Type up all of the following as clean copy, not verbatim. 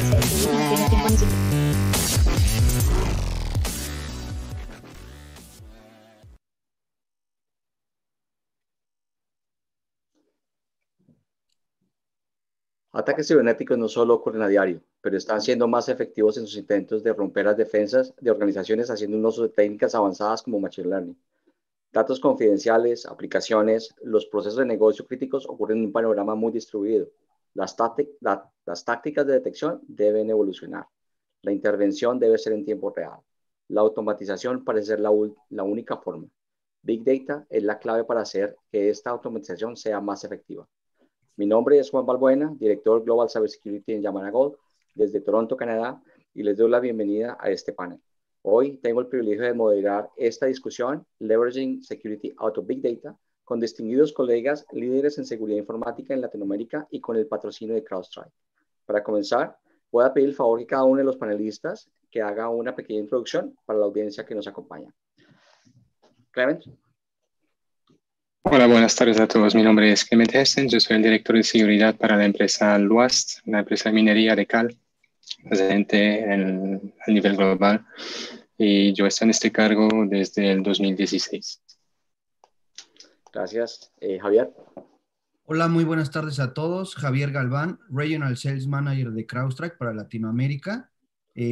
quedarse y no tiene tiempo ni siquiera. Ataques cibernéticos no solo ocurren a diario, pero están siendo más efectivos en sus intentos de romper las defensas de organizaciones haciendo un uso de técnicas avanzadas como Machine Learning. Datos confidenciales, aplicaciones, los procesos de negocio críticos ocurren en un panorama muy distribuido. Las tácticas de detección deben evolucionar. La intervención debe ser en tiempo real. La automatización parece ser la única forma. Big Data es la clave para hacer que esta automatización sea más efectiva. Mi nombre es Juan Balbuena, director Global Cybersecurity en Yamana Gold, desde Toronto, Canadá, y les doy la bienvenida a este panel. Hoy tengo el privilegio de moderar esta discusión, Leveraging Security Out of Big Data, con distinguidos colegas líderes en seguridad informática en Latinoamérica y con el patrocinio de CrowdStrike. Para comenzar, voy a pedir el favor que cada uno de los panelistas que haga una pequeña introducción para la audiencia que nos acompaña. Clement. Hola, buenas tardes a todos. Mi nombre es Clement Hessen. Yo soy el director de seguridad para la empresa Luast, una empresa de minería de cal, presente a nivel global. Y yo estoy en este cargo desde el 2016. Gracias. Javier. Hola, muy buenas tardes a todos. Javier Galván, Regional Sales Manager de CrowdStrike para Latinoamérica.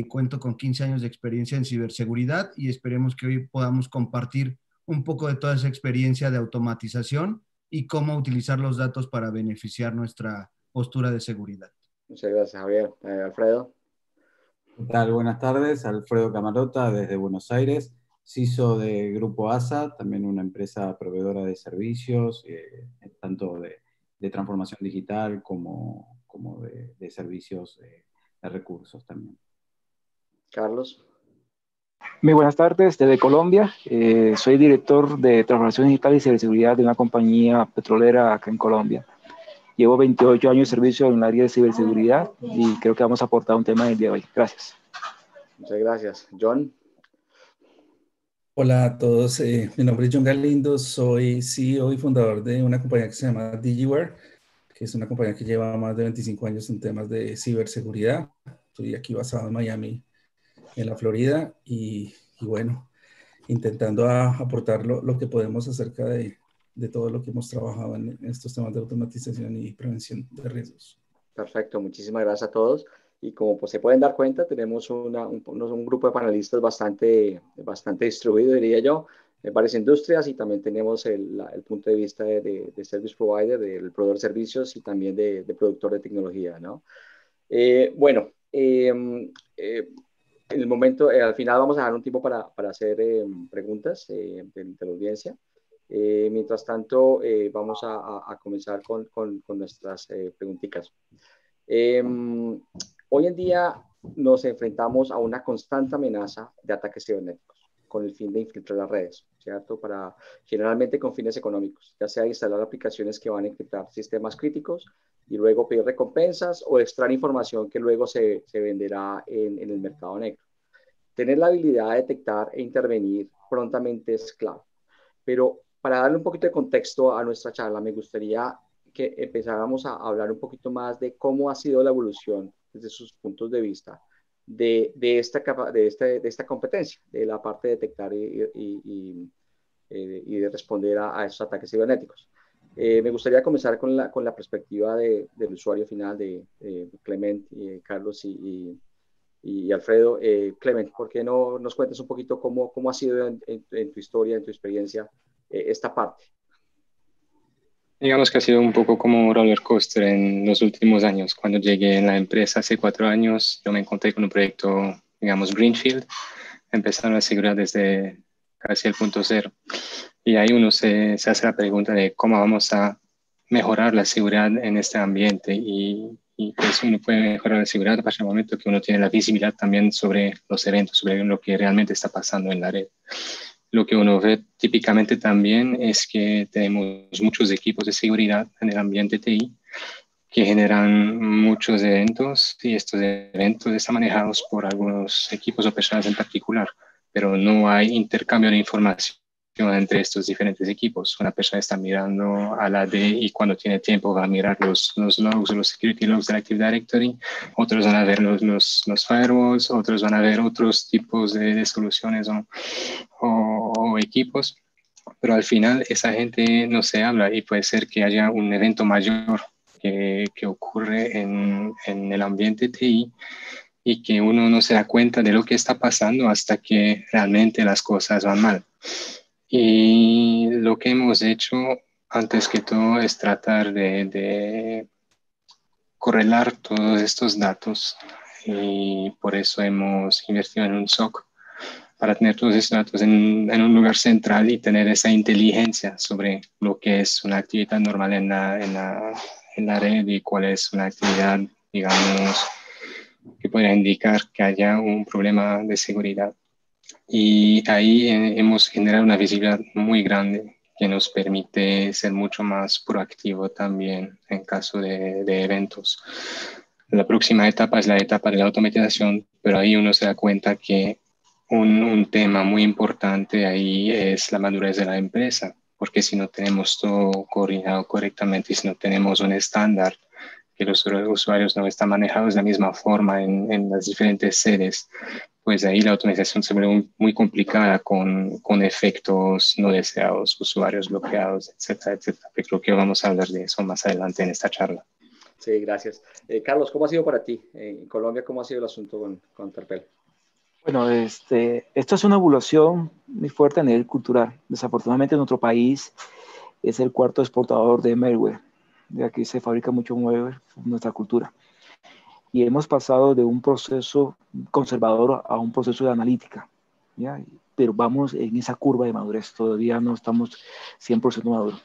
Cuento con 15 años de experiencia en ciberseguridad y esperemos que hoy podamos compartir un poco de toda esa experiencia de automatización y cómo utilizar los datos para beneficiar nuestra postura de seguridad. Muchas gracias, Javier. Alfredo. ¿Qué tal? Buenas tardes. Alfredo Camarota desde Buenos Aires, CISO de Grupo ASA, también una empresa proveedora de servicios, tanto de transformación digital como de servicios de recursos también. Carlos. Muy buenas tardes, desde Colombia. Soy director de transformación digital y ciberseguridad de una compañía petrolera acá en Colombia. Llevo 28 años de servicio en el área de ciberseguridad y creo que vamos a aportar un tema del día de hoy. Gracias. Muchas gracias. John. Hola a todos, mi nombre es John Galindo, soy CEO y fundador de una compañía que se llama DigiWare, que es una compañía que lleva más de 25 años en temas de ciberseguridad. Estoy aquí basado en Miami, en la Florida, y bueno, intentando aportar lo que podemos acerca de todo lo que hemos trabajado en estos temas de automatización y prevención de riesgos. Perfecto, muchísimas gracias a todos. Y como pues, se pueden dar cuenta, tenemos un grupo de panelistas bastante distribuido, diría yo, en varias industrias, y también tenemos el punto de vista de service provider, del proveedor de servicios y también de productor de tecnología, ¿no? En el momento, al final vamos a dar un tiempo para hacer preguntas de la audiencia. Mientras tanto, vamos a comenzar con nuestras preguntitas. Hoy en día nos enfrentamos a una constante amenaza de ataques cibernéticos con el fin de infiltrar las redes, ¿cierto? Generalmente con fines económicos, ya sea instalar aplicaciones que van a encriptar sistemas críticos y luego pedir recompensas o extraer información que luego se venderá en el mercado negro. Tener la habilidad de detectar e intervenir prontamente es clave. Pero para darle un poquito de contexto a nuestra charla, me gustaría que empezáramos a hablar un poquito más de cómo ha sido la evolución desde sus puntos de vista de esta competencia, de la parte de detectar y de responder a esos ataques cibernéticos. Me gustaría comenzar con la perspectiva del usuario final de Clement, Carlos y Alfredo. Clement, ¿por qué no nos cuentas un poquito cómo ha sido en tu historia, en tu experiencia, esta parte? Digamos que ha sido un poco como un roller coaster en los últimos años. Cuando llegué en la empresa hace 4 años, yo me encontré con un proyecto, digamos, Greenfield, empezando la seguridad desde casi el punto cero. Y ahí uno se hace la pregunta de cómo vamos a mejorar la seguridad en este ambiente. Y pues uno puede mejorar la seguridad a partir del momento que uno tiene la visibilidad también sobre los eventos, sobre lo que realmente está pasando en la red. Lo que uno ve típicamente también es que tenemos muchos equipos de seguridad en el ambiente TI que generan muchos eventos y estos eventos están manejados por algunos equipos o personas en particular, pero no hay intercambio de información interacción entre estos diferentes equipos. Una persona está mirando a la D y cuando tiene tiempo va a mirar los logs, los security logs del Active Directory, otros van a ver los firewalls, otros van a ver otros tipos de soluciones o equipos, pero al final esa gente no se habla y puede ser que haya un evento mayor que ocurre en el ambiente TI y que uno no se da cuenta de lo que está pasando hasta que realmente las cosas van mal. Y lo que hemos hecho antes que todo es tratar de correlar todos estos datos y por eso hemos invertido en un SOC para tener todos esos datos en un lugar central y tener esa inteligencia sobre lo que es una actividad normal en la red y cuál es una actividad, digamos, que podría indicar que haya un problema de seguridad. Y ahí hemos generado una visibilidad muy grande que nos permite ser mucho más proactivo también en caso de eventos. La próxima etapa es la etapa de la automatización, pero ahí uno se da cuenta que un tema muy importante ahí es la madurez de la empresa, porque si no tenemos todo coordinado correctamente y si no tenemos un estándar que los usuarios no están manejados de la misma forma en las diferentes sedes, pues ahí la automatización se vuelve muy complicada con efectos no deseados, usuarios bloqueados, etcétera, etcétera. Pero creo que vamos a hablar de eso más adelante en esta charla. Sí, gracias. Carlos, ¿cómo ha sido para ti? En Colombia, ¿cómo ha sido el asunto con Terpel? Bueno, esto es una evolución muy fuerte a nivel cultural. Desafortunadamente, nuestro país es el cuarto exportador de malware. De aquí se fabrica mucho malware, nuestra cultura. Y hemos pasado de un proceso conservador a un proceso de analítica, ¿ya? Pero vamos en esa curva de madurez, todavía no estamos 100% maduros.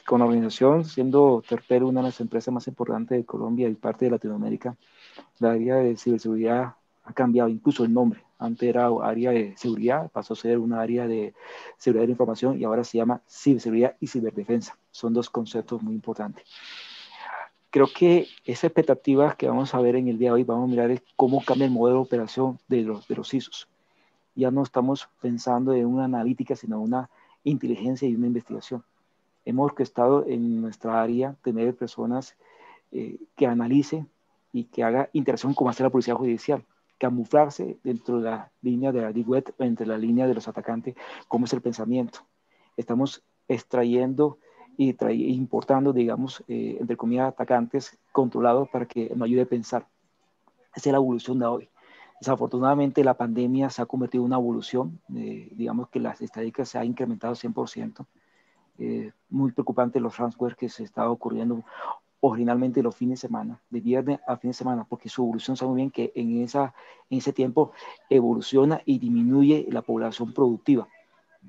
Con la organización, siendo Terpel una de las empresas más importantes de Colombia y parte de Latinoamérica, la área de ciberseguridad ha cambiado, incluso el nombre. Antes era área de seguridad, pasó a ser una área de seguridad de la información y ahora se llama ciberseguridad y ciberdefensa. Son dos conceptos muy importantes. Creo que esa expectativa que vamos a ver en el día de hoy, vamos a mirar es cómo cambia el modelo de operación de los CISOs. Ya no estamos pensando en una analítica, sino una inteligencia y una investigación. Hemos orquestado en nuestra área tener personas que analicen y que haga interacción como hace la policía judicial, camuflarse dentro de la línea de la deep web, entre la línea de los atacantes, cómo es el pensamiento. Estamos extrayendo y importando, digamos, entre comillas, atacantes controlados para que nos ayude a pensar. Esa es la evolución de hoy. Desafortunadamente, la pandemia se ha convertido en una evolución. Digamos que las estadísticas se han incrementado 100%. Muy preocupante los ransomware que se estaba ocurriendo originalmente los fines de semana, de viernes a fin de semana, porque su evolución sabe muy bien que en ese tiempo evoluciona y disminuye la población productiva,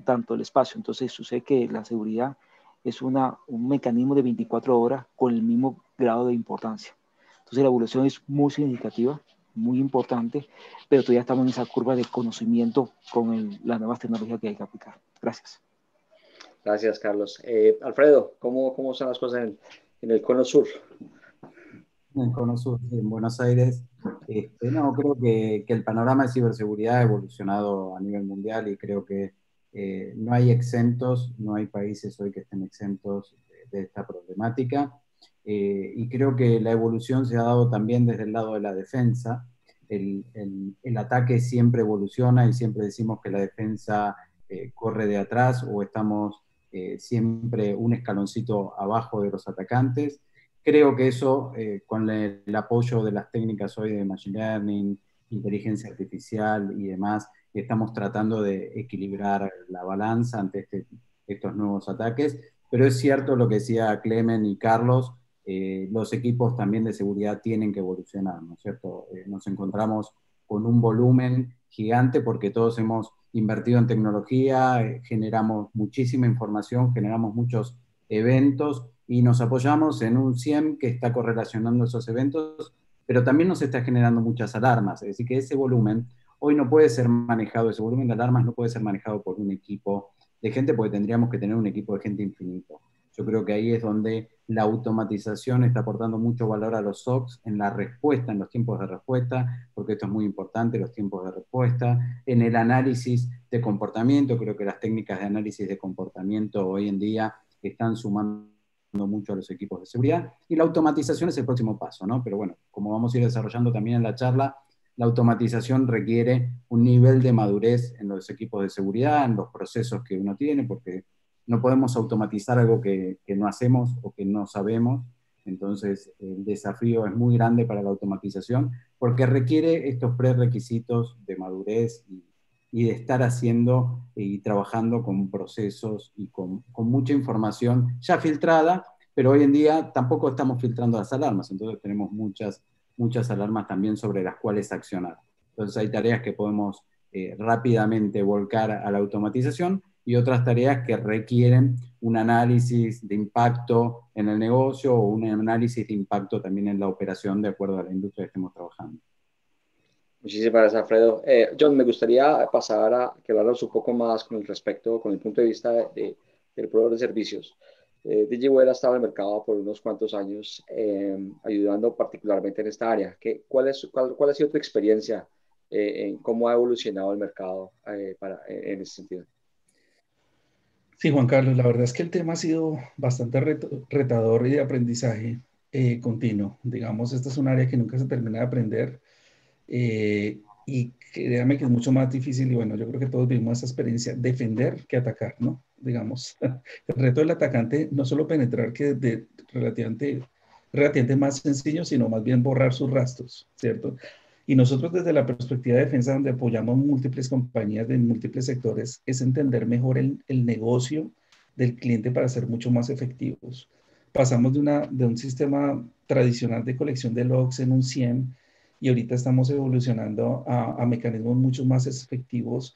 tanto el espacio. Entonces sucede que la seguridad es un mecanismo de 24 horas con el mismo grado de importancia. Entonces la evolución es muy significativa, muy importante, pero todavía estamos en esa curva de conocimiento con las nuevas tecnologías que hay que aplicar. Gracias. Gracias, Carlos. Alfredo, ¿cómo son las cosas en el Cono Sur? En el Cono Sur, en Buenos Aires. No, creo que el panorama de ciberseguridad ha evolucionado a nivel mundial y creo que no hay exentos, no hay países hoy que estén exentos de esta problemática. Y creo que la evolución se ha dado también desde el lado de la defensa. El ataque siempre evoluciona y siempre decimos que la defensa corre de atrás o estamos siempre un escaloncito abajo de los atacantes. Creo que eso, con el apoyo de las técnicas hoy de Machine Learning, inteligencia artificial y demás, estamos tratando de equilibrar la balanza ante estos nuevos ataques. Pero es cierto lo que decía Clemen y Carlos, los equipos también de seguridad tienen que evolucionar, ¿no es cierto? Nos encontramos con un volumen gigante porque todos hemos invertido en tecnología, generamos muchísima información, generamos muchos eventos y nos apoyamos en un CIEM que está correlacionando esos eventos, pero también nos está generando muchas alarmas. Es decir, que ese volumen hoy no puede ser manejado, ese volumen de alarmas no puede ser manejado por un equipo de gente porque tendríamos que tener un equipo de gente infinito. Yo creo que ahí es donde la automatización está aportando mucho valor a los SOCs en la respuesta, en los tiempos de respuesta, porque esto es muy importante, los tiempos de respuesta, en el análisis de comportamiento. Creo que las técnicas de análisis de comportamiento hoy en día están sumando mucho a los equipos de seguridad, y la automatización es el próximo paso, ¿no? Pero bueno, como vamos a ir desarrollando también en la charla, la automatización requiere un nivel de madurez en los equipos de seguridad, en los procesos que uno tiene, porque no podemos automatizar algo que no hacemos o que no sabemos. Entonces, el desafío es muy grande para la automatización, porque requiere estos prerequisitos de madurez y de estar haciendo y trabajando con procesos y con mucha información ya filtrada, pero hoy en día tampoco estamos filtrando las alarmas, entonces tenemos muchas alarmas también sobre las cuales accionar. Entonces hay tareas que podemos rápidamente volcar a la automatización, y otras tareas que requieren un análisis de impacto en el negocio o un análisis de impacto también en la operación de acuerdo a la industria que estemos trabajando. Muchísimas gracias, Alfredo. John, me gustaría pasar a que hablaras un poco más con el punto de vista del proveedor de servicios. DigiWare ha estado en el mercado por unos cuantos años, ayudando particularmente en esta área. ¿Cuál ha sido tu experiencia en cómo ha evolucionado el mercado en ese sentido? Sí, Juan Carlos, la verdad es que el tema ha sido bastante retador y de aprendizaje continuo. Digamos, esta es un área que nunca se termina de aprender, y créame que es mucho más difícil, y bueno, yo creo que todos vivimos esa experiencia, defender que atacar, ¿no? Digamos, el reto del atacante no solo penetrar, que es relativamente más sencillo, sino más bien borrar sus rastros, ¿cierto? Y nosotros desde la perspectiva de defensa, donde apoyamos múltiples compañías de múltiples sectores, es entender mejor el negocio del cliente para ser mucho más efectivos. Pasamos de un sistema tradicional de colección de logs en un CIEM, y ahorita estamos evolucionando a mecanismos mucho más efectivos,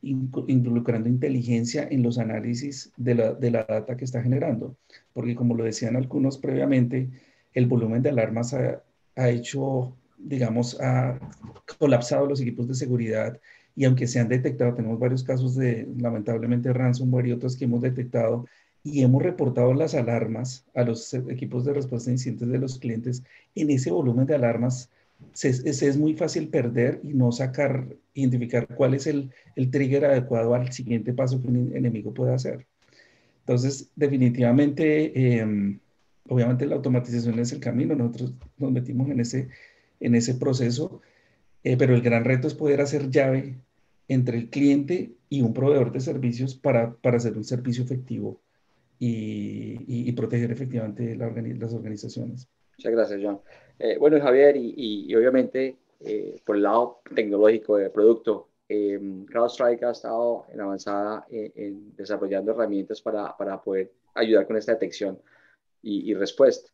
involucrando inteligencia en los análisis de la data que está generando. Porque como lo decían algunos previamente, el volumen de alarmas ha hecho, digamos, ha colapsado los equipos de seguridad, y aunque se han detectado, tenemos varios casos de, lamentablemente, ransomware y otros que hemos detectado, y hemos reportado las alarmas a los equipos de respuesta a incidentes de los clientes. En ese volumen de alarmas es muy fácil perder y no identificar cuál es el trigger adecuado al siguiente paso que un enemigo puede hacer. Entonces, definitivamente, obviamente la automatización es el camino. Nosotros nos metimos en ese proceso, pero el gran reto es poder hacer llave entre el cliente y un proveedor de servicios para hacer un servicio efectivo y proteger efectivamente las organizaciones. Muchas gracias, John. Bueno, Javier, y obviamente por el lado tecnológico de producto, CrowdStrike ha estado en avanzada en desarrollando herramientas para poder ayudar con esta detección y respuesta.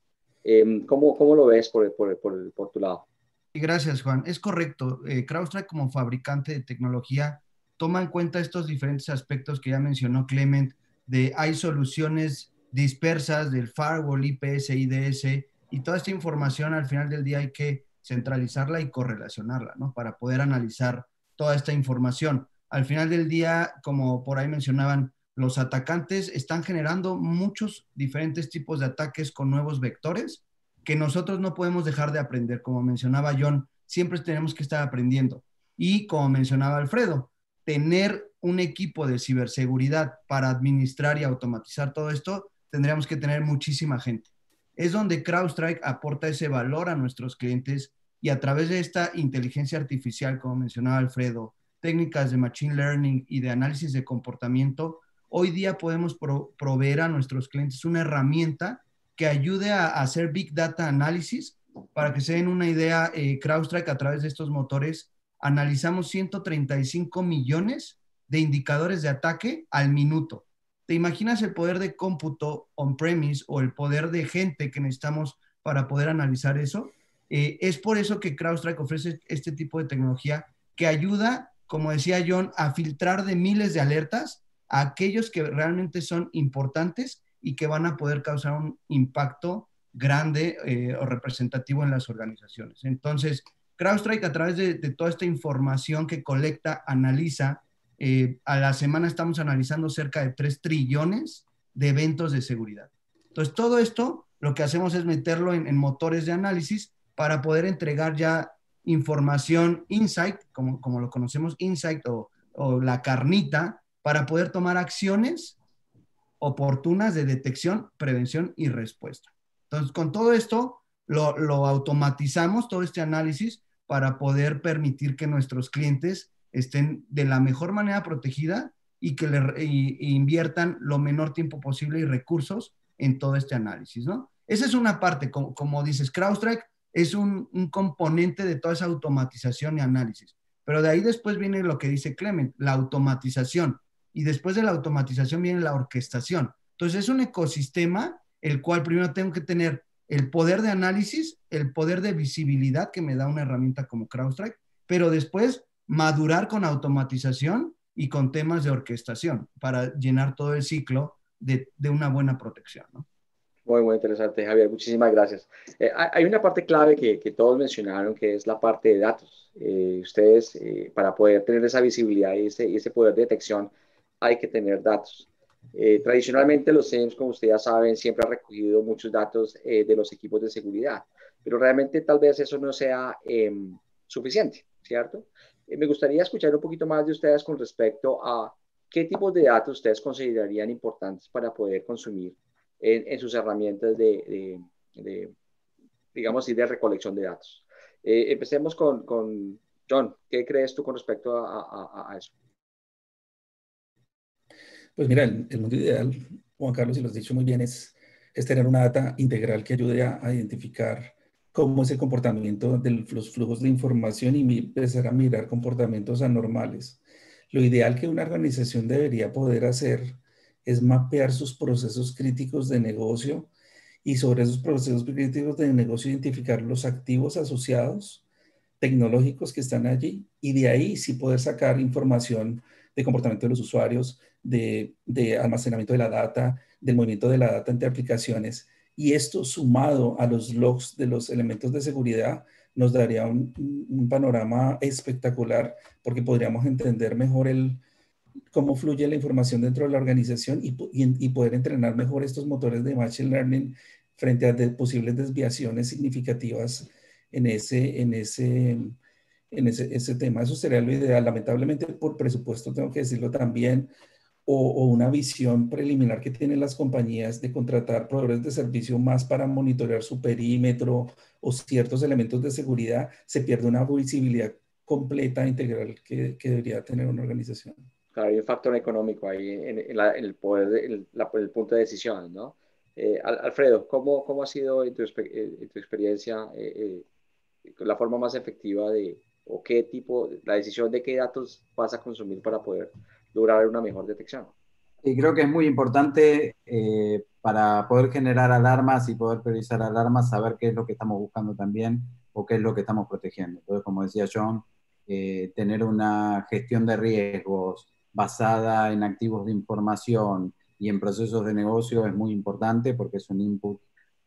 ¿Cómo lo ves por tu lado? Gracias, Juan. Es correcto. CrowdStrike, como fabricante de tecnología, toma en cuenta estos diferentes aspectos que ya mencionó Clement, de hay soluciones dispersas del firewall, IPS, IDS, y toda esta información al final del día hay que centralizarla y correlacionarla, ¿no? Para poder analizar toda esta información. Al final del día, como por ahí mencionaban, los atacantes están generando muchos diferentes tipos de ataques con nuevos vectores que nosotros no podemos dejar de aprender. Como mencionaba John, siempre tenemos que estar aprendiendo. Y como mencionaba Alfredo, tener un equipo de ciberseguridad para administrar y automatizar todo esto, tendríamos que tener muchísima gente. Es donde CrowdStrike aporta ese valor a nuestros clientes, y a través de esta inteligencia artificial, como mencionaba Alfredo, técnicas de machine learning y de análisis de comportamiento, hoy día podemos proveer a nuestros clientes una herramienta que ayude a hacer Big Data Análisis. Para que se den una idea, CrowdStrike, a través de estos motores, analizamos 135 millones de indicadores de ataque al minuto. ¿Te imaginas el poder de cómputo on-premise o el poder de gente que necesitamos para poder analizar eso? Es por eso que CrowdStrike ofrece este tipo de tecnología que ayuda, como decía John, a filtrar de miles de alertas a aquellos que realmente son importantes y que van a poder causar un impacto grande o representativo en las organizaciones. Entonces, CrowdStrike, a través de toda esta información que colecta, analiza, a la semana estamos analizando cerca de 3 trillones de eventos de seguridad. Entonces, todo esto lo que hacemos es meterlo en motores de análisis para poder entregar ya información insight, como lo conocemos, insight o la carnita, para poder tomar acciones oportunas de detección, prevención y respuesta. Entonces, con todo esto, lo automatizamos, todo este análisis, para poder permitir que nuestros clientes estén de la mejor manera protegida y que inviertan lo menor tiempo posible y recursos en todo este análisis, ¿no? Esa es una parte, como dices, CrowdStrike es un componente de toda esa automatización y análisis. Pero de ahí después viene lo que dice Clement, la automatización. Y después de la automatización viene la orquestación. Entonces es un ecosistema el cual primero tengo que tener el poder de análisis, el poder de visibilidad que me da una herramienta como CrowdStrike, pero después madurar con automatización y con temas de orquestación para llenar todo el ciclo de una buena protección, ¿no? Muy, muy interesante, Javier. Muchísimas gracias. Hay una parte clave que todos mencionaron, que es la parte de datos. Ustedes, para poder tener esa visibilidad y ese poder de detección, hay que tener datos. Tradicionalmente, los SIEMs, como ustedes ya saben, siempre han recogido muchos datos de los equipos de seguridad, pero realmente tal vez eso no sea suficiente, ¿cierto? Me gustaría escuchar un poquito más de ustedes con respecto a qué tipos de datos ustedes considerarían importantes para poder consumir en sus herramientas digamos, de recolección de datos. Empecemos con John. ¿Qué crees tú con respecto a eso? Pues mira, el mundo ideal, Juan Carlos, y lo has dicho muy bien, es tener una data integral que ayude a identificar cómo es el comportamiento de los flujos de información y empezar a mirar comportamientos anormales. Lo ideal que una organización debería poder hacer es mapear sus procesos críticos de negocio y sobre esos procesos críticos de negocio identificar los activos asociados tecnológicos que están allí y de ahí sí poder sacar información de comportamiento de los usuarios, de almacenamiento de la data, del movimiento de la data entre aplicaciones. Y esto sumado a los logs de los elementos de seguridad nos daría un panorama espectacular porque podríamos entender mejor cómo fluye la información dentro de la organización y poder entrenar mejor estos motores de Machine Learning frente a posibles desviaciones significativas en ese tema. Eso sería lo ideal. Lamentablemente, por presupuesto, tengo que decirlo también, o una visión preliminar que tienen las compañías de contratar proveedores de servicio más para monitorear su perímetro o ciertos elementos de seguridad, se pierde una visibilidad completa, integral que debería tener una organización. Claro, hay un factor económico ahí en el poder, el punto de decisión, ¿no? Alfredo, ¿cómo ha sido en tu experiencia la forma más efectiva o qué tipo, la decisión de qué datos vas a consumir para poder lograr una mejor detección? Y creo que es muy importante para poder generar alarmas y poder priorizar alarmas, saber qué es lo que estamos buscando también o qué es lo que estamos protegiendo. Entonces, como decía John, tener una gestión de riesgos basada en activos de información y en procesos de negocio es muy importante porque es un input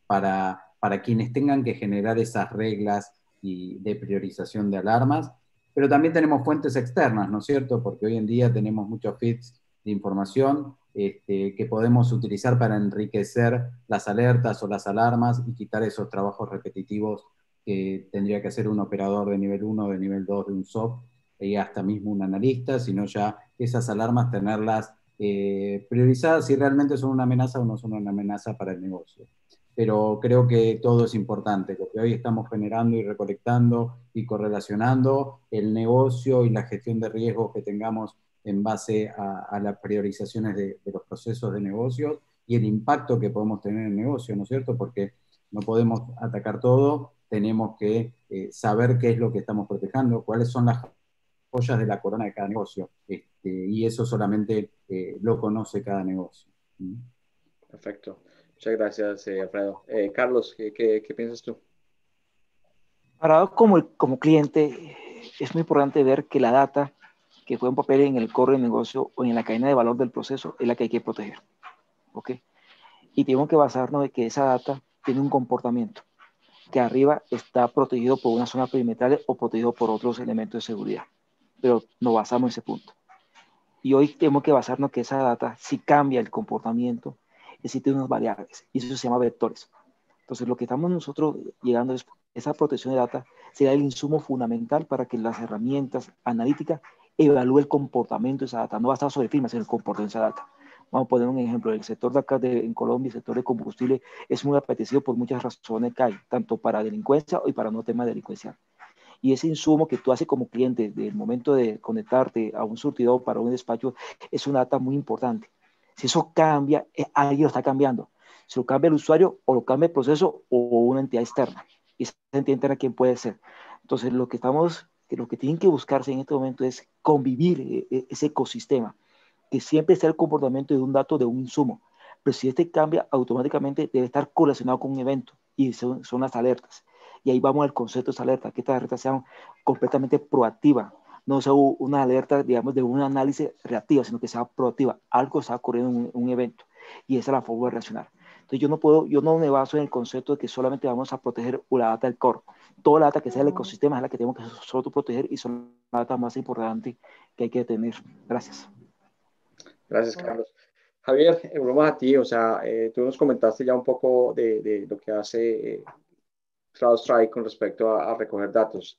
para quienes tengan que generar esas reglas y de priorización de alarmas. Pero también tenemos fuentes externas, ¿no es cierto? Porque hoy en día tenemos muchos feeds de información que podemos utilizar para enriquecer las alertas o las alarmas y quitar esos trabajos repetitivos que tendría que hacer un operador de nivel 1, de nivel 2 de un SOC y hasta mismo un analista, sino ya esas alarmas tenerlas priorizadas si realmente son una amenaza o no son una amenaza para el negocio. Pero creo que todo es importante, lo que hoy estamos generando y recolectando y correlacionando, el negocio y la gestión de riesgos que tengamos en base a las priorizaciones de los procesos de negocio y el impacto que podemos tener en el negocio, ¿no es cierto? Porque no podemos atacar todo, tenemos que saber qué es lo que estamos protegiendo, cuáles son las joyas de la corona de cada negocio, y eso solamente lo conoce cada negocio. Perfecto. Muchas gracias, Alfredo. Carlos, ¿qué piensas tú? Para como cliente, es muy importante ver que la data que juega un papel en el core del negocio o en la cadena de valor del proceso es la que hay que proteger. ¿Ok? Y tenemos que basarnos en que esa data tiene un comportamiento, que arriba está protegido por una zona perimetral o protegido por otros elementos de seguridad. Pero nos basamos en ese punto. Y hoy tenemos que basarnos que esa data, si cambia el comportamiento, existen unas variables y eso se llama vectores. Entonces, lo que estamos nosotros llegando es esa protección de data será el insumo fundamental para que las herramientas analíticas evalúen el comportamiento de esa data. No va a estar sobre firma, sino el comportamiento de esa data. Vamos a poner un ejemplo. El sector de acá en Colombia, el sector de combustible, es muy apetecido por muchas razones que hay, tanto para delincuencia y para no temas delincuencial. Y ese insumo que tú haces como cliente del momento de conectarte a un surtidor para un despacho es una data muy importante. Si eso cambia, alguien lo está cambiando. Si lo cambia el usuario o lo cambia el proceso o una entidad externa. Y esa entidad externa, ¿quién puede ser? Entonces, lo que tienen que buscarse en este momento es convivir ese ecosistema, que siempre sea el comportamiento de un dato, de un insumo. Pero si este cambia, automáticamente debe estar correlacionado con un evento y son las alertas. Y ahí vamos al concepto de esa alerta, que estas alertas sean completamente proactivas, no sea una alerta, digamos, de un análisis reactiva, sino que sea proactiva. Algo está ocurriendo en un evento y esa es la forma de reaccionar. Entonces yo no me baso en el concepto de que solamente vamos a proteger la data del core. Toda la data que sea del ecosistema es la que tenemos que nosotros proteger y son las datas más importantes que hay que tener. Gracias. Gracias, Carlos. Javier, broma a ti, o sea, tú nos comentaste ya un poco de lo que hace CrowdStrike con respecto a recoger datos.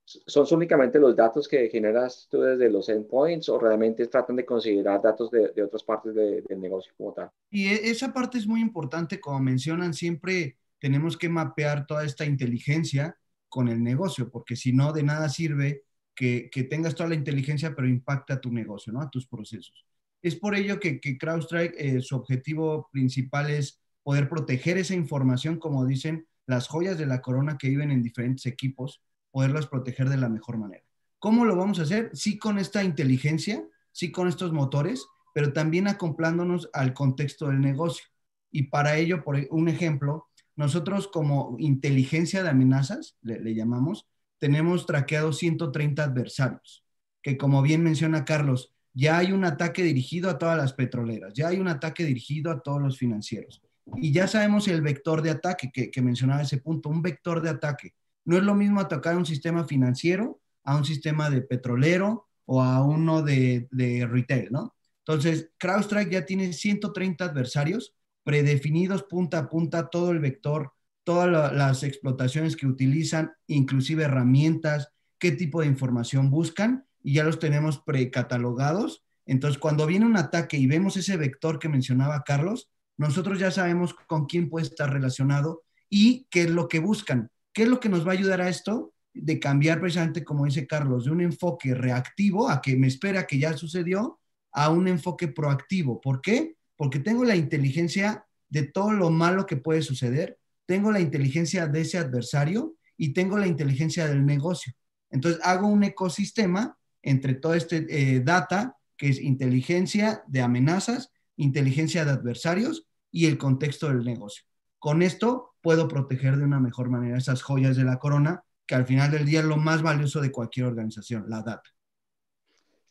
¿Son únicamente los datos que generas tú desde los endpoints o realmente tratan de considerar datos de otras partes del negocio como tal? Y esa parte es muy importante, como mencionan, siempre tenemos que mapear toda esta inteligencia con el negocio, porque si no, de nada sirve que tengas toda la inteligencia, pero impacta a tu negocio, ¿no? A tus procesos. Es por ello que CrowdStrike, su objetivo principal es poder proteger esa información, como dicen, las joyas de la corona que viven en diferentes equipos, poderlas proteger de la mejor manera. ¿Cómo lo vamos a hacer? Sí con esta inteligencia, sí con estos motores, pero también acoplándonos al contexto del negocio. Y para ello, por un ejemplo, nosotros como inteligencia de amenazas, le llamamos, tenemos traqueados 130 adversarios, que como bien menciona Carlos, ya hay un ataque dirigido a todas las petroleras, ya hay un ataque dirigido a todos los financieros. Y ya sabemos el vector de ataque que mencionaba ese punto, un vector de ataque. No es lo mismo atacar a un sistema financiero, a un sistema de petrolero o a uno de retail, ¿no? Entonces, CrowdStrike ya tiene 130 adversarios predefinidos punta a punta, todo el vector, todas las explotaciones que utilizan, inclusive herramientas, qué tipo de información buscan, y ya los tenemos precatalogados. Entonces, cuando viene un ataque y vemos ese vector que mencionaba Carlos, nosotros ya sabemos con quién puede estar relacionado y qué es lo que buscan. ¿Qué es lo que nos va a ayudar a esto? De cambiar precisamente, como dice Carlos, de un enfoque reactivo a que me espera que ya sucedió, a un enfoque proactivo. ¿Por qué? Porque tengo la inteligencia de todo lo malo que puede suceder, tengo la inteligencia de ese adversario y tengo la inteligencia del negocio. Entonces hago un ecosistema entre todo este data, que es inteligencia de amenazas, inteligencia de adversarios y el contexto del negocio. Con esto puedo proteger de una mejor manera esas joyas de la corona, que al final del día es lo más valioso de cualquier organización, la data.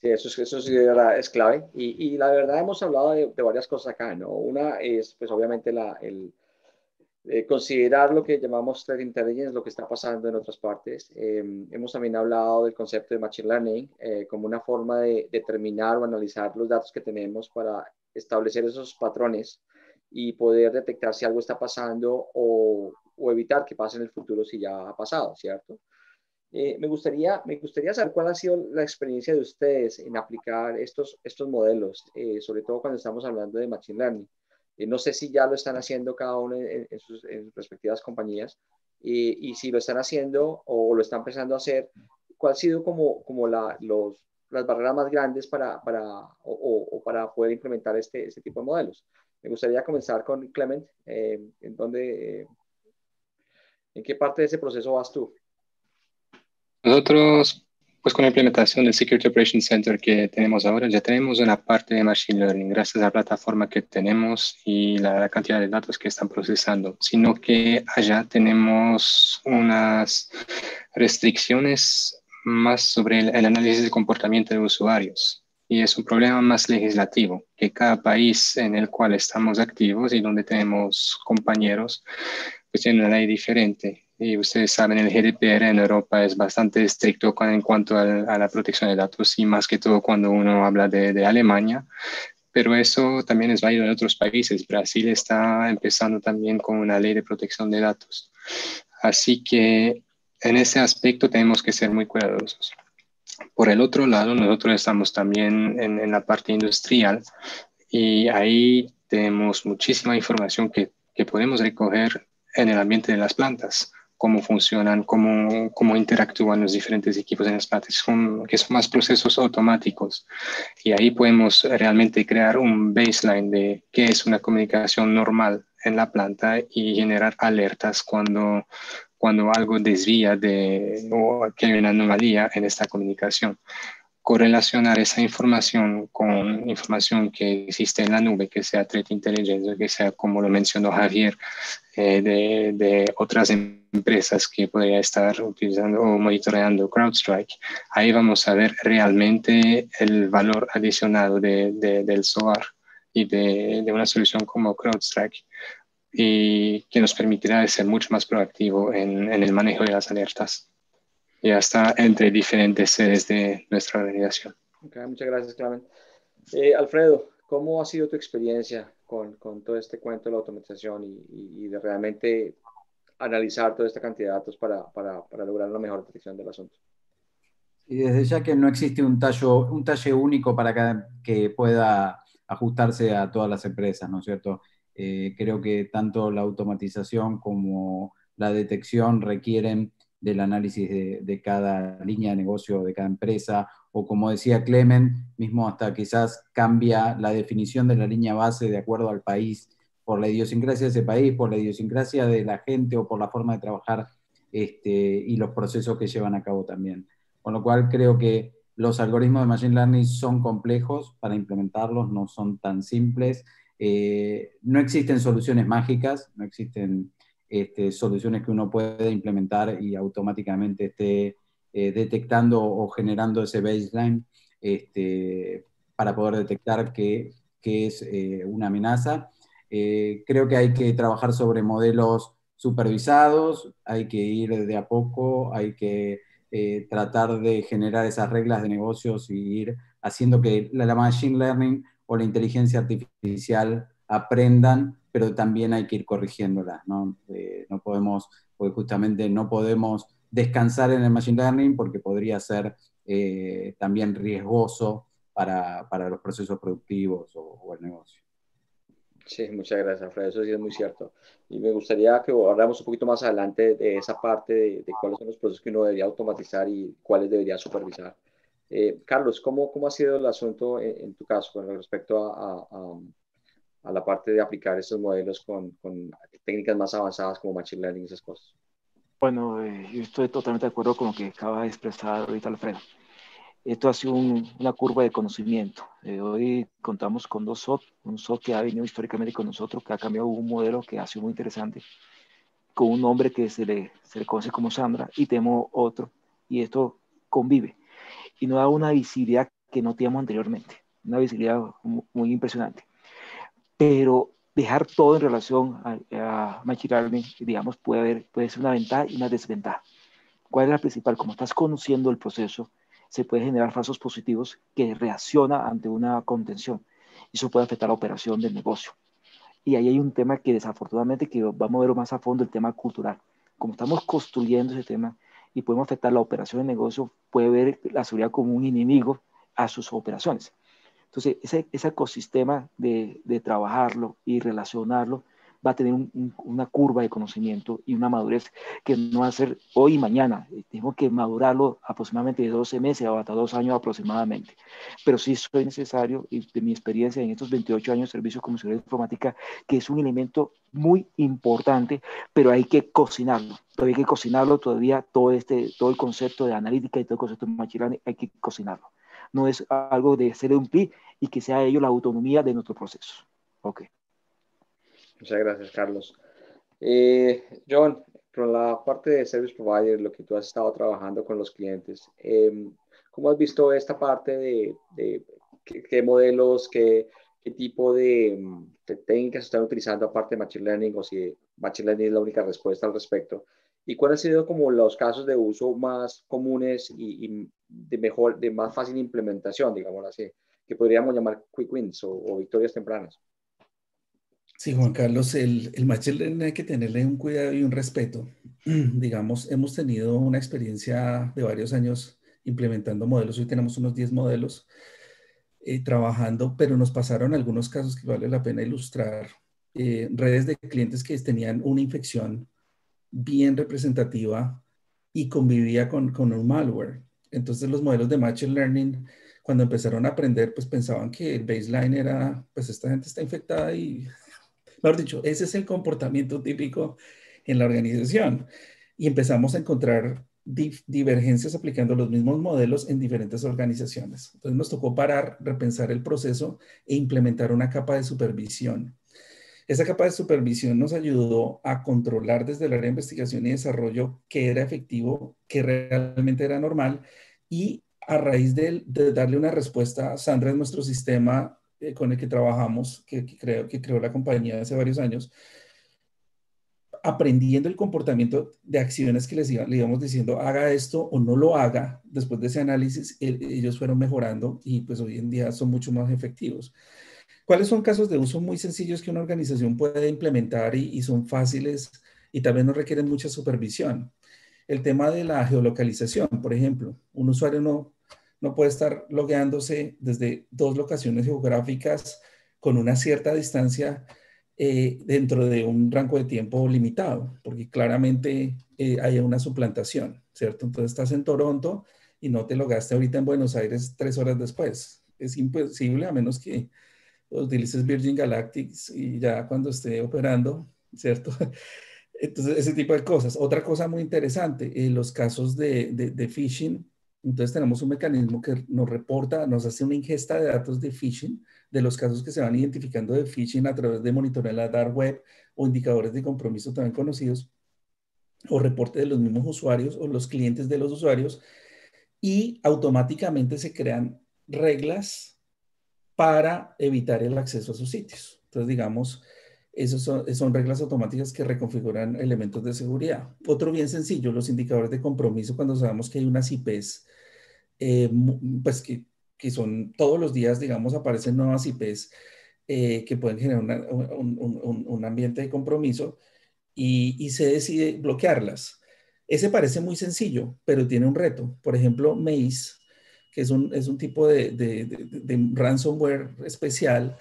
Sí, eso sí es clave. Y la verdad hemos hablado de varias cosas acá, ¿no? Una es, pues obviamente, considerar lo que llamamos threat intelligence, lo que está pasando en otras partes. Hemos también hablado del concepto de machine learning como una forma de determinar o analizar los datos que tenemos para establecer esos patrones y poder detectar si algo está pasando o evitar que pase en el futuro si ya ha pasado, ¿cierto? Me gustaría saber cuál ha sido la experiencia de ustedes en aplicar estos modelos, sobre todo cuando estamos hablando de machine learning. No sé si ya lo están haciendo cada uno en sus respectivas compañías y si lo están haciendo o lo están empezando a hacer, ¿cuál ha sido como las barreras más grandes para poder implementar este tipo de modelos? Me gustaría comenzar con Clement. ¿En qué parte de ese proceso vas tú? Nosotros, pues con la implementación del Security Operations Center que tenemos ahora, ya tenemos una parte de Machine Learning gracias a la plataforma que tenemos y la cantidad de datos que están procesando, sino que allá tenemos unas restricciones más sobre el análisis de comportamiento de usuarios. Y es un problema más legislativo, que cada país en el cual estamos activos y donde tenemos compañeros, pues tiene una ley diferente. Y ustedes saben, el GDPR en Europa es bastante estricto en cuanto a la protección de datos y más que todo cuando uno habla de Alemania, pero eso también es válido en otros países. Brasil está empezando también con una ley de protección de datos. Así que en ese aspecto tenemos que ser muy cuidadosos. Por el otro lado, nosotros estamos también en la parte industrial y ahí tenemos muchísima información que podemos recoger en el ambiente de las plantas, cómo funcionan, cómo interactúan los diferentes equipos en las plantas, que son más procesos automáticos. Y ahí podemos realmente crear un baseline de qué es una comunicación normal en la planta y generar alertas cuando algo desvía o que hay una anomalía en esta comunicación. Correlacionar esa información con información que existe en la nube, que sea Threat Intelligence, que sea, como lo mencionó Javier, de otras empresas que podría estar utilizando o monitoreando CrowdStrike. Ahí vamos a ver realmente el valor adicional del SOAR y de una solución como CrowdStrike, y que nos permitirá ser mucho más proactivo en el manejo de las alertas. Y hasta entre diferentes sedes de nuestra organización. Okay, muchas gracias, Clement. Alfredo, ¿cómo ha sido tu experiencia con todo este cuento de la automatización y de realmente analizar toda esta cantidad de datos para lograr una mejor detección del asunto? Y desde ya que no existe un talle único para que pueda ajustarse a todas las empresas, ¿no es cierto? Creo que tanto la automatización como la detección requieren del análisis de cada línea de negocio, de cada empresa, o como decía Clement, mismo hasta quizás cambia la definición de la línea base de acuerdo al país, por la idiosincrasia de ese país, por la idiosincrasia de la gente o por la forma de trabajar y los procesos que llevan a cabo también. Con lo cual creo que los algoritmos de Machine Learning son complejos para implementarlos, no son tan simples. No existen soluciones mágicas, no existen soluciones que uno puede implementar y automáticamente esté detectando o generando ese baseline para poder detectar que es una amenaza. Creo que hay que trabajar sobre modelos supervisados, hay que ir de a poco, hay que tratar de generar esas reglas de negocios y ir haciendo que la Machine Learning o la inteligencia artificial aprendan, pero también hay que ir corrigiéndolas, ¿no? No podemos, porque justamente no podemos descansar en el Machine Learning porque podría ser también riesgoso para los procesos productivos o el negocio. Sí, muchas gracias, Alfredo. Eso sí es muy cierto. Y me gustaría que habláramos un poquito más adelante de esa parte de cuáles son los procesos que uno debería automatizar y cuáles debería supervisar. Carlos, ¿cómo ha sido el asunto en tu caso con respecto a la parte de aplicar esos modelos con técnicas más avanzadas como Machine Learning y esas cosas? Bueno, yo estoy totalmente de acuerdo con lo que acaba de expresar ahorita Alfredo. Esto ha sido una curva de conocimiento. Hoy contamos con dos SOC, un SOC que ha venido históricamente con nosotros, que ha cambiado un modelo que ha sido muy interesante, con un nombre que se le conoce como Sandra, y tenemos otro, y esto convive. Y nos da una visibilidad que no teníamos anteriormente, una visibilidad muy impresionante. Pero dejar todo en relación a Machine Learning, digamos, puede ser una ventaja y una desventaja. ¿Cuál es la principal? Como estás conociendo el proceso, se puede generar falsos positivos que reacciona ante una contención. Y eso puede afectar la operación del negocio. Y ahí hay un tema que desafortunadamente, que vamos a ver más a fondo, el tema cultural. Como estamos construyendo ese tema y podemos afectar la operación del negocio, puede ver la seguridad como un enemigo a sus operaciones. Entonces, ese ecosistema de trabajarlo y relacionarlo va a tener una curva de conocimiento y una madurez que no va a ser hoy y mañana. Tenemos que madurarlo aproximadamente de 12 meses o hasta 2 años aproximadamente. Pero sí soy necesario, y de mi experiencia en estos 28 años de servicio como seguridad informática, que es un elemento muy importante, pero hay que cocinarlo. Todavía hay que cocinarlo, todavía todo el concepto de analítica y todo el concepto de machine learning hay que cocinarlo. No es algo de hacer un clic y que sea ello la autonomía de nuestro proceso. Ok. Muchas gracias, Carlos. John, por la parte de Service Provider, lo que tú has estado trabajando con los clientes, ¿cómo has visto esta parte de qué modelos, qué tipo de técnicas están utilizando aparte de Machine Learning, o si Machine Learning es la única respuesta al respecto? ¿Y cuáles han sido como los casos de uso más comunes y de más fácil implementación, digámoslo así? que podríamos llamar quick wins o victorias tempranas. Sí, Juan Carlos, el Machine Learning hay que tenerle un cuidado y un respeto. Digamos, hemos tenido una experiencia de varios años implementando modelos. Hoy tenemos unos 10 modelos trabajando, pero nos pasaron algunos casos que vale la pena ilustrar. Redes de clientes que tenían una infección bien representativa y convivía con un malware. Entonces los modelos de Machine Learning, cuando empezaron a aprender, pues pensaban que el baseline era, pues esta gente está infectada y, mejor dicho, ese es el comportamiento típico en la organización. Y empezamos a encontrar divergencias aplicando los mismos modelos en diferentes organizaciones. Entonces nos tocó parar, repensar el proceso e implementar una capa de supervisión. Esa capa de supervisión nos ayudó a controlar desde el área de investigación y desarrollo qué era efectivo, qué realmente era normal, y a raíz de darle una respuesta, Sandra es nuestro sistema con el que trabajamos, que creó la compañía hace varios años, aprendiendo el comportamiento de acciones que le íbamos diciendo, haga esto o no lo haga. Después de ese análisis, ellos fueron mejorando y pues hoy en día son mucho más efectivos. ¿Cuáles son casos de uso muy sencillos que una organización puede implementar y son fáciles y tal vez no requieren mucha supervisión? El tema de la geolocalización, por ejemplo. Un usuario no puede estar logueándose desde 2 locaciones geográficas con una cierta distancia dentro de un rango de tiempo limitado, porque claramente hay una suplantación, ¿cierto? Entonces estás en Toronto y no te logaste ahorita en Buenos Aires 3 horas después. Es imposible a menos que utilices Virgin Galactic y ya cuando esté operando, ¿cierto? Entonces, ese tipo de cosas. Otra cosa muy interesante, los casos de phishing. Entonces, tenemos un mecanismo que nos reporta, nos hace una ingesta de datos de phishing, de los casos que se van identificando de phishing a través de monitoreo en la dark web o indicadores de compromiso también conocidos, o reporte de los mismos usuarios o los clientes de los usuarios, y automáticamente se crean reglas para evitar el acceso a sus sitios. Entonces, digamos, esas son reglas automáticas que reconfiguran elementos de seguridad. Otro bien sencillo, los indicadores de compromiso cuando sabemos que hay unas IPs, pues que son todos los días, digamos, aparecen nuevas IPs que pueden generar un ambiente de compromiso y se decide bloquearlas. Ese parece muy sencillo, pero tiene un reto. Por ejemplo, Maze, que es un tipo de ransomware especial,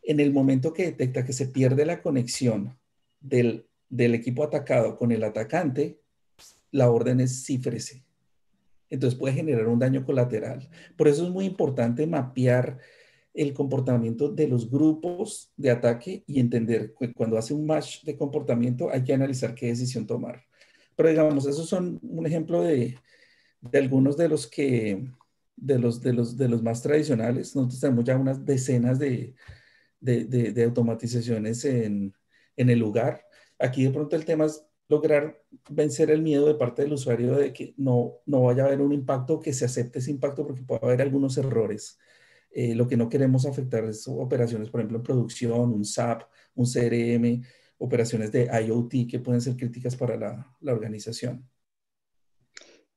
en el momento que detecta que se pierde la conexión del equipo atacado con el atacante, la orden es cífrese. Entonces puede generar un daño colateral. Por eso es muy importante mapear el comportamiento de los grupos de ataque y entender que cuando hace un match de comportamiento hay que analizar qué decisión tomar. Pero digamos, esos son un ejemplo de algunos de los que, de los más tradicionales. Nosotros tenemos ya unas decenas de automatizaciones en el lugar. Aquí de pronto el tema es lograr vencer el miedo de parte del usuario de que no vaya a haber un impacto, que se acepte ese impacto porque puede haber algunos errores. Lo que no queremos afectar es operaciones, por ejemplo, en producción, un SAP, un CRM, operaciones de IoT que pueden ser críticas para la organización.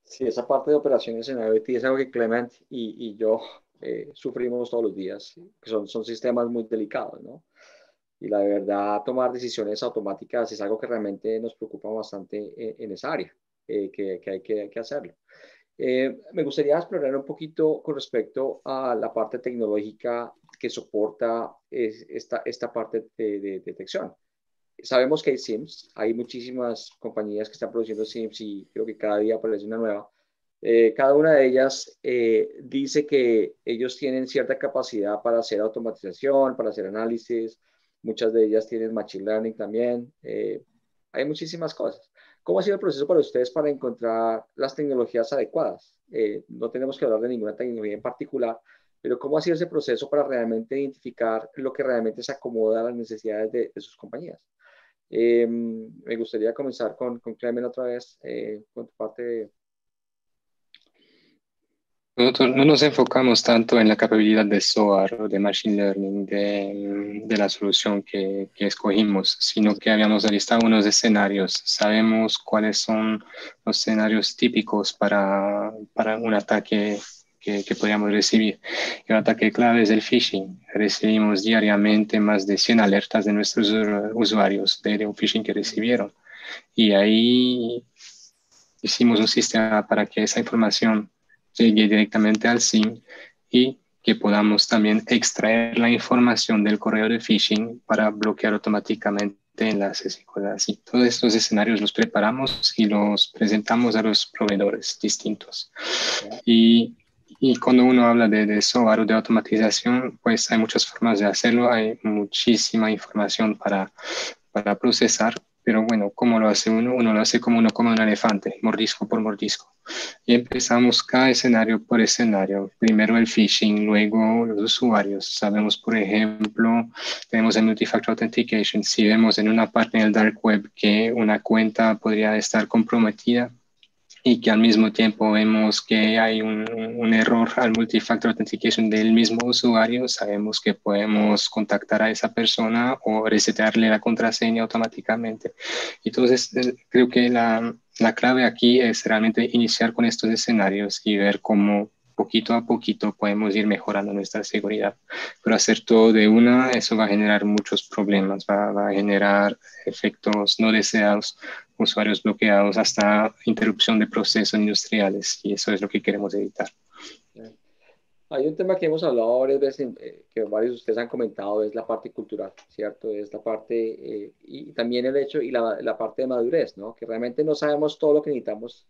Sí, esa parte de operaciones en IoT es algo que Clement y yo sufrimos todos los días, que son sistemas muy delicados, ¿no? Y la verdad, tomar decisiones automáticas es algo que realmente nos preocupa bastante en esa área, que hay que hacerlo. Me gustaría explorar un poquito con respecto a la parte tecnológica que soporta esta parte de detección. Sabemos que hay SIEMs, hay muchísimas compañías que están produciendo SIEMs y creo que cada día aparece una nueva. Cada una de ellas dice que ellos tienen cierta capacidad para hacer automatización, para hacer análisis. Muchas de ellas tienen Machine Learning también. Hay muchísimas cosas. ¿Cómo ha sido el proceso para ustedes para encontrar las tecnologías adecuadas? No tenemos que hablar de ninguna tecnología en particular, pero ¿cómo ha sido ese proceso para realmente identificar lo que realmente se acomoda a las necesidades de sus compañías? Me gustaría comenzar con Clement otra vez, con tu parte de... Nosotros no nos enfocamos tanto en la capacidad de SOAR o de Machine Learning de la solución que escogimos, sino que habíamos listado unos escenarios. Sabemos cuáles son los escenarios típicos para un ataque que podríamos recibir. Y un ataque clave es el phishing. Recibimos diariamente más de 100 alertas de nuestros usuarios de un phishing que recibieron. Y ahí hicimos un sistema para que esa información llegue directamente al SIM y que podamos también extraer la información del correo de phishing para bloquear automáticamente enlaces y cosas así. Todos estos escenarios los preparamos y los presentamos a los proveedores distintos. Y cuando uno habla de software o de automatización, pues hay muchas formas de hacerlo, hay muchísima información para procesar, pero bueno, ¿cómo lo hace uno? Uno lo hace como uno come un elefante, mordisco por mordisco. Y empezamos cada escenario por escenario. Primero el phishing, luego los usuarios. Sabemos, por ejemplo, tenemos el Multi-Factor Authentication. Si vemos en una parte en el Dark Web que una cuenta podría estar comprometida, y que al mismo tiempo vemos que hay un error al Multi-Factor Authentication del mismo usuario, sabemos que podemos contactar a esa persona o resetearle la contraseña automáticamente. Entonces, creo que la clave aquí es realmente iniciar con estos escenarios y ver cómo poquito a poquito podemos ir mejorando nuestra seguridad. Pero hacer todo de una, eso va a generar muchos problemas, va a generar efectos no deseados, usuarios bloqueados, hasta interrupción de procesos industriales, y eso es lo que queremos evitar. Hay un tema que hemos hablado varias veces, que varios de ustedes han comentado, es la parte cultural, ¿cierto? Es la parte, y también el hecho y la parte de madurez, ¿no? Que realmente no sabemos todo lo que necesitamos.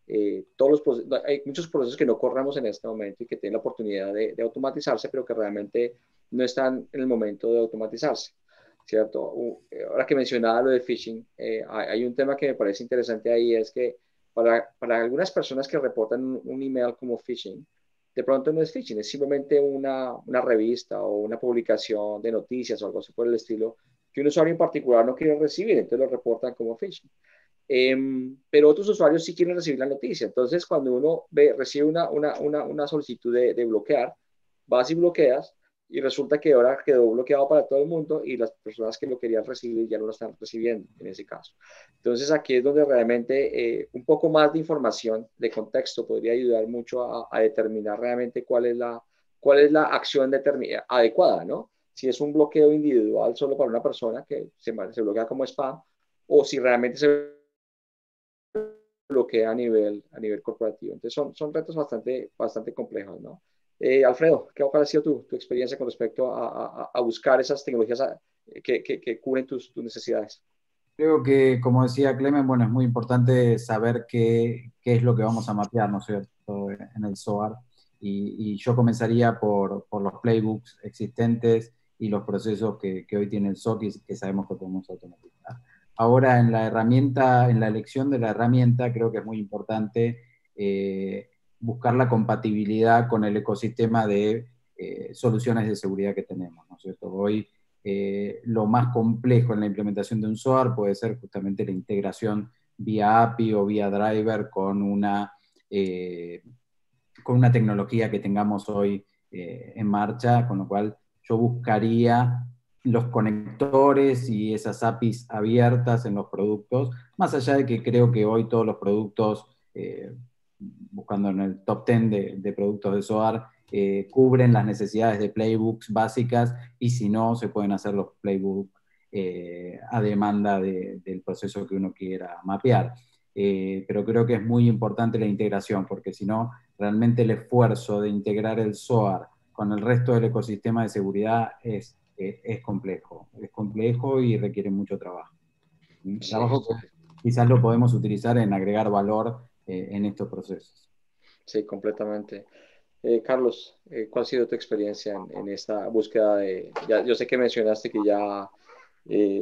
Hay muchos procesos que no corremos en este momento y que tienen la oportunidad de automatizarse, pero que realmente no están en el momento de automatizarse, ¿cierto? Ahora que mencionaba lo de phishing, hay un tema que me parece interesante ahí, es que para algunas personas que reportan un email como phishing, de pronto no es phishing, es simplemente una revista o una publicación de noticias o algo así por el estilo, que un usuario en particular no quiere recibir, entonces lo reportan como phishing. Pero otros usuarios sí quieren recibir la noticia. Entonces, cuando uno recibe una solicitud de bloquear, vas y bloqueas, y resulta que ahora quedó bloqueado para todo el mundo y las personas que lo querían recibir ya no lo están recibiendo en ese caso. Entonces, aquí es donde realmente un poco más de información, de contexto, podría ayudar mucho a determinar realmente cuál es la acción adecuada, ¿no? Si es un bloqueo individual solo para una persona que se bloquea como spam, o si realmente se bloquea a nivel corporativo. Entonces son retos bastante complejos, ¿no? Alfredo, ¿qué ha parecido tu experiencia con respecto a buscar esas tecnologías que cubren tus necesidades? Creo que, como decía Clemen, bueno, es muy importante saber qué es lo que vamos a mapear, ¿no es cierto?, en el SOAR. Y yo comenzaría por los playbooks existentes y los procesos que hoy tiene el SOC y que sabemos que podemos automatizar. Ahora, en la elección de la herramienta, creo que es muy importante buscar la compatibilidad con el ecosistema de soluciones de seguridad que tenemos, ¿no es cierto? Hoy lo más complejo en la implementación de un SOAR puede ser justamente la integración vía API o vía driver con una tecnología que tengamos hoy en marcha, con lo cual yo buscaría los conectores y esas APIs abiertas en los productos, más allá de que creo que hoy todos los productos, buscando en el top 10 de productos de SOAR, cubren las necesidades de playbooks básicas, y si no, se pueden hacer los playbooks a demanda del proceso que uno quiera mapear. Pero creo que es muy importante la integración, porque si no, realmente el esfuerzo de integrar el SOAR con el resto del ecosistema de seguridad es complejo y requiere mucho trabajo. Trabajo que quizás lo podemos utilizar en agregar valor en estos procesos. Sí, completamente. Carlos, ¿cuál ha sido tu experiencia en esta búsqueda yo sé que mencionaste que ya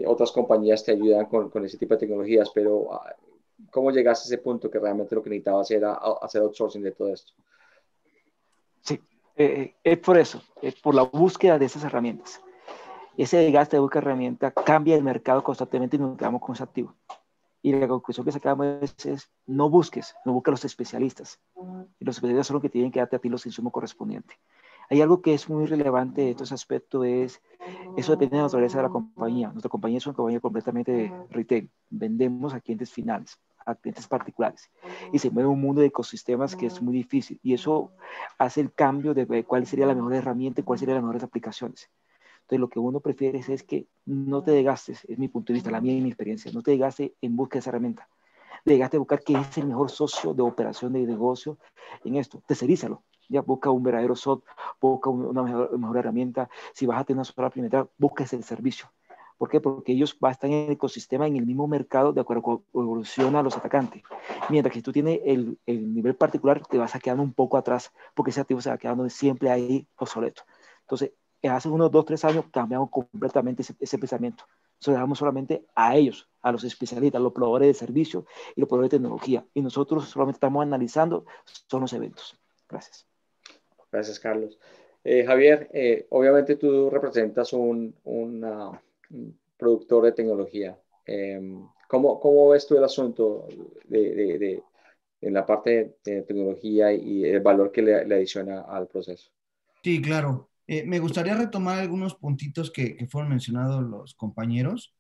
otras compañías te ayudan con ese tipo de tecnologías, pero ¿cómo llegaste a ese punto que realmente lo que necesitabas era hacer outsourcing de todo esto? Sí, es por eso, es por la búsqueda de esas herramientas. Ese desgaste de búsqueda de herramientas cambia el mercado constantemente y nos quedamos con ese activo. Y la conclusión que sacamos es no busques a los especialistas. Y los especialistas son los que tienen que darte a ti los insumos correspondientes. Hay algo que es muy relevante de todo ese aspecto, eso depende de la naturaleza de la compañía. Nuestra compañía es una compañía completamente de retail. Vendemos a clientes finales. a clientes particulares. Y se mueve un mundo de ecosistemas que es muy difícil. Y eso hace el cambio de cuál sería la mejor herramienta y cuáles serían las mejores aplicaciones. Entonces, lo que uno prefiere es que no te desgastes, es mi punto de vista, la mía y mi experiencia, no te desgastes en busca de esa herramienta. Llegaste a buscar quién es el mejor socio de operación de negocio en esto. Tercerízalo. Ya busca un verdadero SOT, busca una mejor herramienta. Si vas a tener una sola implementada, busca ese servicio. ¿Por qué? Porque ellos van a estar en el ecosistema, en el mismo mercado, de acuerdo a cómo evoluciona los atacantes. Mientras que si tú tienes el nivel particular, te vas a quedar un poco atrás, porque ese activo se va quedando siempre ahí obsoleto. Entonces, hace unos 2, 3 años cambiamos completamente ese pensamiento. Eso dejamos solamente a ellos, a los especialistas, a los proveedores de servicios y los proveedores de tecnología. Y nosotros solamente estamos analizando son los eventos. Gracias. Gracias, Carlos. Javier, obviamente tú representas un productor de tecnología. ¿Cómo ves tú el asunto en la parte de tecnología y el valor que le adiciona al proceso? Sí, claro. Me gustaría retomar algunos puntitos que fueron mencionados los compañeros.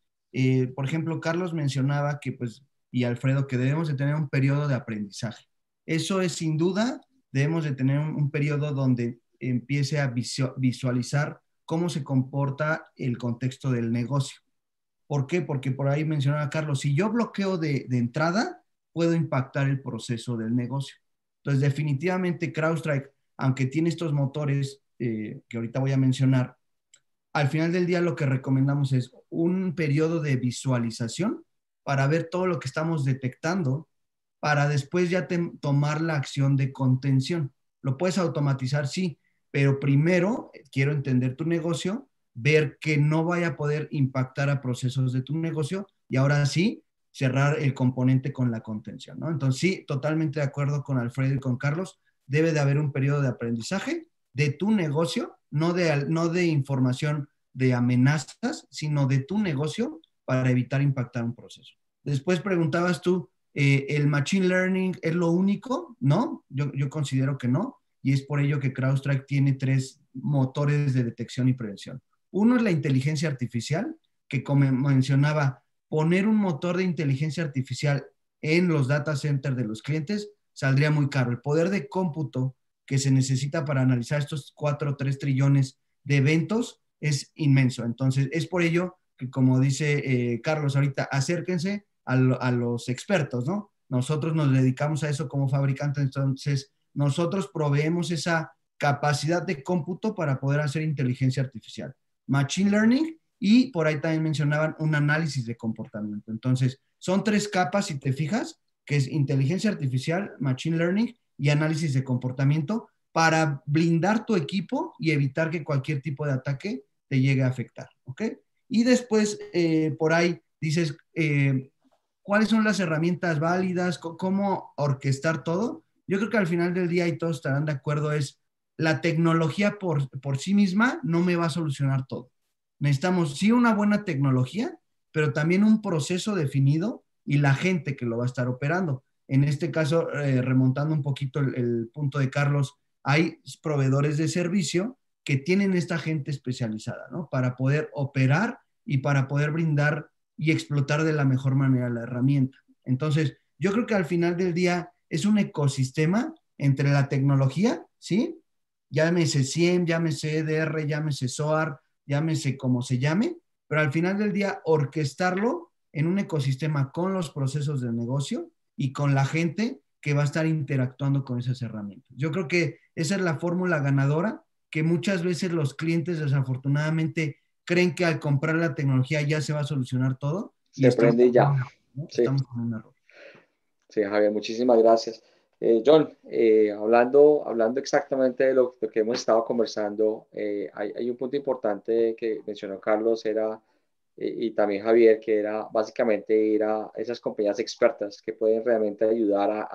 Por ejemplo, Carlos mencionaba que, pues, y Alfredo, que debemos de tener un periodo de aprendizaje. Eso es sin duda, debemos de tener un periodo donde empiece a visualizar cómo se comporta el contexto del negocio. ¿Por qué? Porque por ahí mencionaba Carlos, si yo bloqueo de entrada, puedo impactar el proceso del negocio. Entonces, definitivamente CrowdStrike, aunque tiene estos motores que ahorita voy a mencionar, al final del día lo que recomendamos es un periodo de visualización para ver todo lo que estamos detectando, para después ya tomar la acción de contención. Lo puedes automatizar, sí, pero primero quiero entender tu negocio, ver que no vaya a poder impactar a procesos de tu negocio y ahora sí cerrar el componente con la contención, ¿no? Entonces sí, totalmente de acuerdo con Alfredo y con Carlos, debe de haber un periodo de aprendizaje de tu negocio, no de información de amenazas, sino de tu negocio para evitar impactar un proceso. Después preguntabas tú, ¿el Machine Learning es lo único? No, yo considero que no, y es por ello que CrowdStrike tiene 3 motores de detección y prevención. Uno es la inteligencia artificial, que como mencionaba, poner un motor de inteligencia artificial en los data centers de los clientes saldría muy caro. El poder de cómputo que se necesita para analizar estos 4 o 3 trillones de eventos es inmenso. Entonces, es por ello que, como dice Carlos ahorita, acérquense a los expertos, ¿no? Nosotros nos dedicamos a eso como fabricantes, entonces nosotros proveemos esa capacidad de cómputo para poder hacer inteligencia artificial, machine learning y por ahí también mencionaban un análisis de comportamiento. Entonces, son 3 capas, si te fijas, que es inteligencia artificial, machine learning y análisis de comportamiento para blindar tu equipo y evitar que cualquier tipo de ataque te llegue a afectar, ¿ok? Y después, por ahí dices, ¿cuáles son las herramientas válidas? ¿Cómo orquestar todo? Yo creo que al final del día, y todos estarán de acuerdo, es la tecnología por sí misma no me va a solucionar todo. Necesitamos sí una buena tecnología, pero también un proceso definido y la gente que lo va a estar operando. En este caso, remontando un poquito el punto de Carlos, hay proveedores de servicio que tienen esta gente especializada, ¿no? Para poder operar y para poder brindar y explotar de la mejor manera la herramienta. Entonces, yo creo que al final del día es un ecosistema entre la tecnología, ¿sí? Llámese SIEM, llámese EDR, llámese SOAR, llámese como se llame, pero al final del día orquestarlo en un ecosistema con los procesos de negocio y con la gente que va a estar interactuando con esas herramientas. Yo creo que esa es la fórmula ganadora que muchas veces los clientes desafortunadamente creen que al comprar la tecnología ya se va a solucionar todo. Se prende y ya. ¿no? Sí. Estamos con un error. Sí, Javier, muchísimas gracias. John, hablando exactamente de lo que hemos estado conversando, hay un punto importante que mencionó Carlos y también Javier, que era básicamente ir a esas compañías expertas que pueden realmente ayudar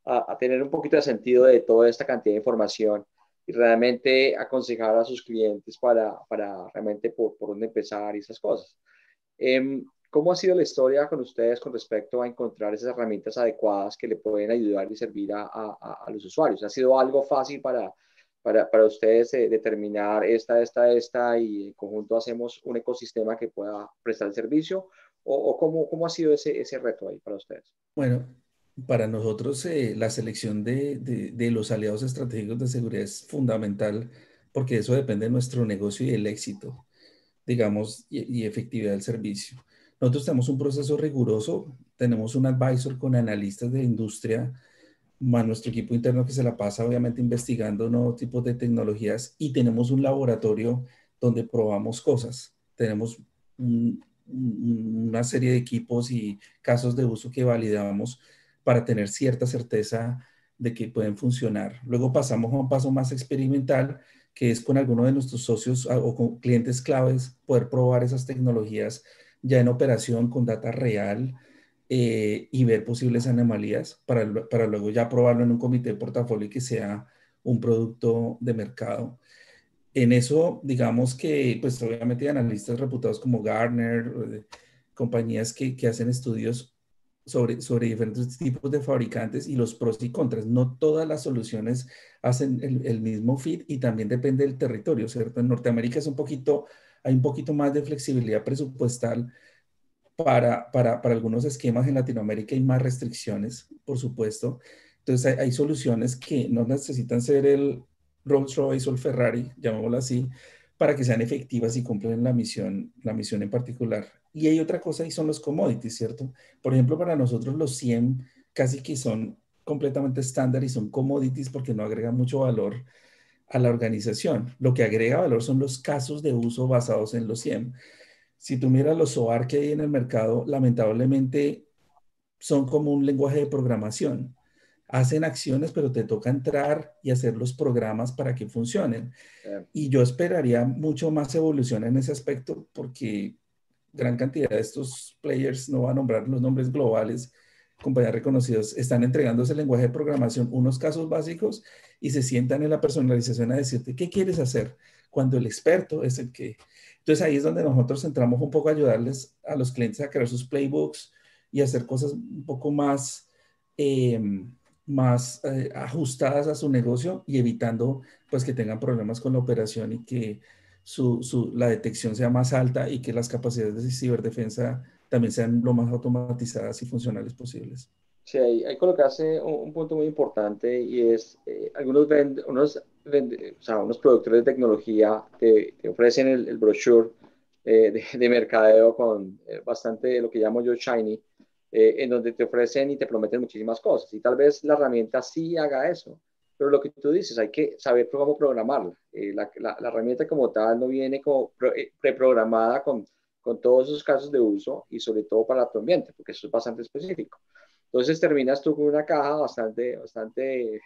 a tener un poquito de sentido de toda esta cantidad de información y realmente aconsejar a sus clientes para realmente por dónde empezar y esas cosas. ¿Cómo ha sido la historia con ustedes con respecto a encontrar esas herramientas adecuadas que le pueden ayudar y servir a los usuarios? ¿Ha sido algo fácil para ustedes determinar esta y en conjunto hacemos un ecosistema que pueda prestar el servicio? ¿O cómo ha sido ese reto ahí para ustedes? Bueno, para nosotros la selección de los aliados estratégicos de seguridad es fundamental porque eso depende de nuestro negocio y el éxito, digamos, y efectividad del servicio. Nosotros tenemos un proceso riguroso, tenemos un advisor con analistas de industria, más nuestro equipo interno que se la pasa obviamente investigando nuevos tipos de tecnologías y tenemos un laboratorio donde probamos cosas. Tenemos una serie de equipos y casos de uso que validamos para tener cierta certeza de que pueden funcionar. Luego pasamos a un paso más experimental, que es con alguno de nuestros socios o con clientes claves poder probar esas tecnologías ya en operación con data real y ver posibles anomalías para luego ya probarlo en un comité de portafolio y que sea un producto de mercado. En eso, digamos que, pues obviamente hay analistas reputados como Gartner, compañías que hacen estudios sobre diferentes tipos de fabricantes y los pros y contras. No todas las soluciones hacen el mismo fit y también depende del territorio, ¿cierto? En Norteamérica hay un poquito más de flexibilidad presupuestal para algunos esquemas. En Latinoamérica hay más restricciones, por supuesto. Entonces hay soluciones que no necesitan ser el Rolls Royce o el Ferrari, llamémoslo así, para que sean efectivas y cumplan la misión en particular. Y hay otra cosa y son los commodities, ¿cierto? Por ejemplo, para nosotros los CIEM casi que son completamente estándar y son commodities porque no agregan mucho valor a la organización. Lo que agrega valor son los casos de uso basados en los CIEM. Si tú miras los SOAR que hay en el mercado, lamentablemente son como un lenguaje de programación. Hacen acciones, pero te toca entrar y hacer los programas para que funcionen. Y yo esperaría mucho más evolución en ese aspecto porque gran cantidad de estos players, no voy a nombrar los nombres globales, compañías reconocidas, están entregando ese lenguaje de programación, unos casos básicos y se sientan en la personalización a decirte, ¿qué quieres hacer? Cuando el experto es el que... Entonces ahí es donde nosotros entramos un poco a ayudarles a los clientes a crear sus playbooks y hacer cosas un poco más, ajustadas a su negocio y evitando pues que tengan problemas con la operación y que la detección sea más alta y que las capacidades de ciberdefensa también sean lo más automatizadas y funcionales posibles. Sí, ahí colocaste un punto muy importante y es, unos productores de tecnología te ofrecen el brochure de mercadeo con bastante lo que llamo yo shiny, en donde te ofrecen y te prometen muchísimas cosas. Y tal vez la herramienta sí haga eso, pero lo que tú dices, hay que saber cómo programarla. La herramienta como tal no viene como preprogramada con todos esos casos de uso y sobre todo para tu ambiente, porque eso es bastante específico. Entonces terminas tú con una caja bastante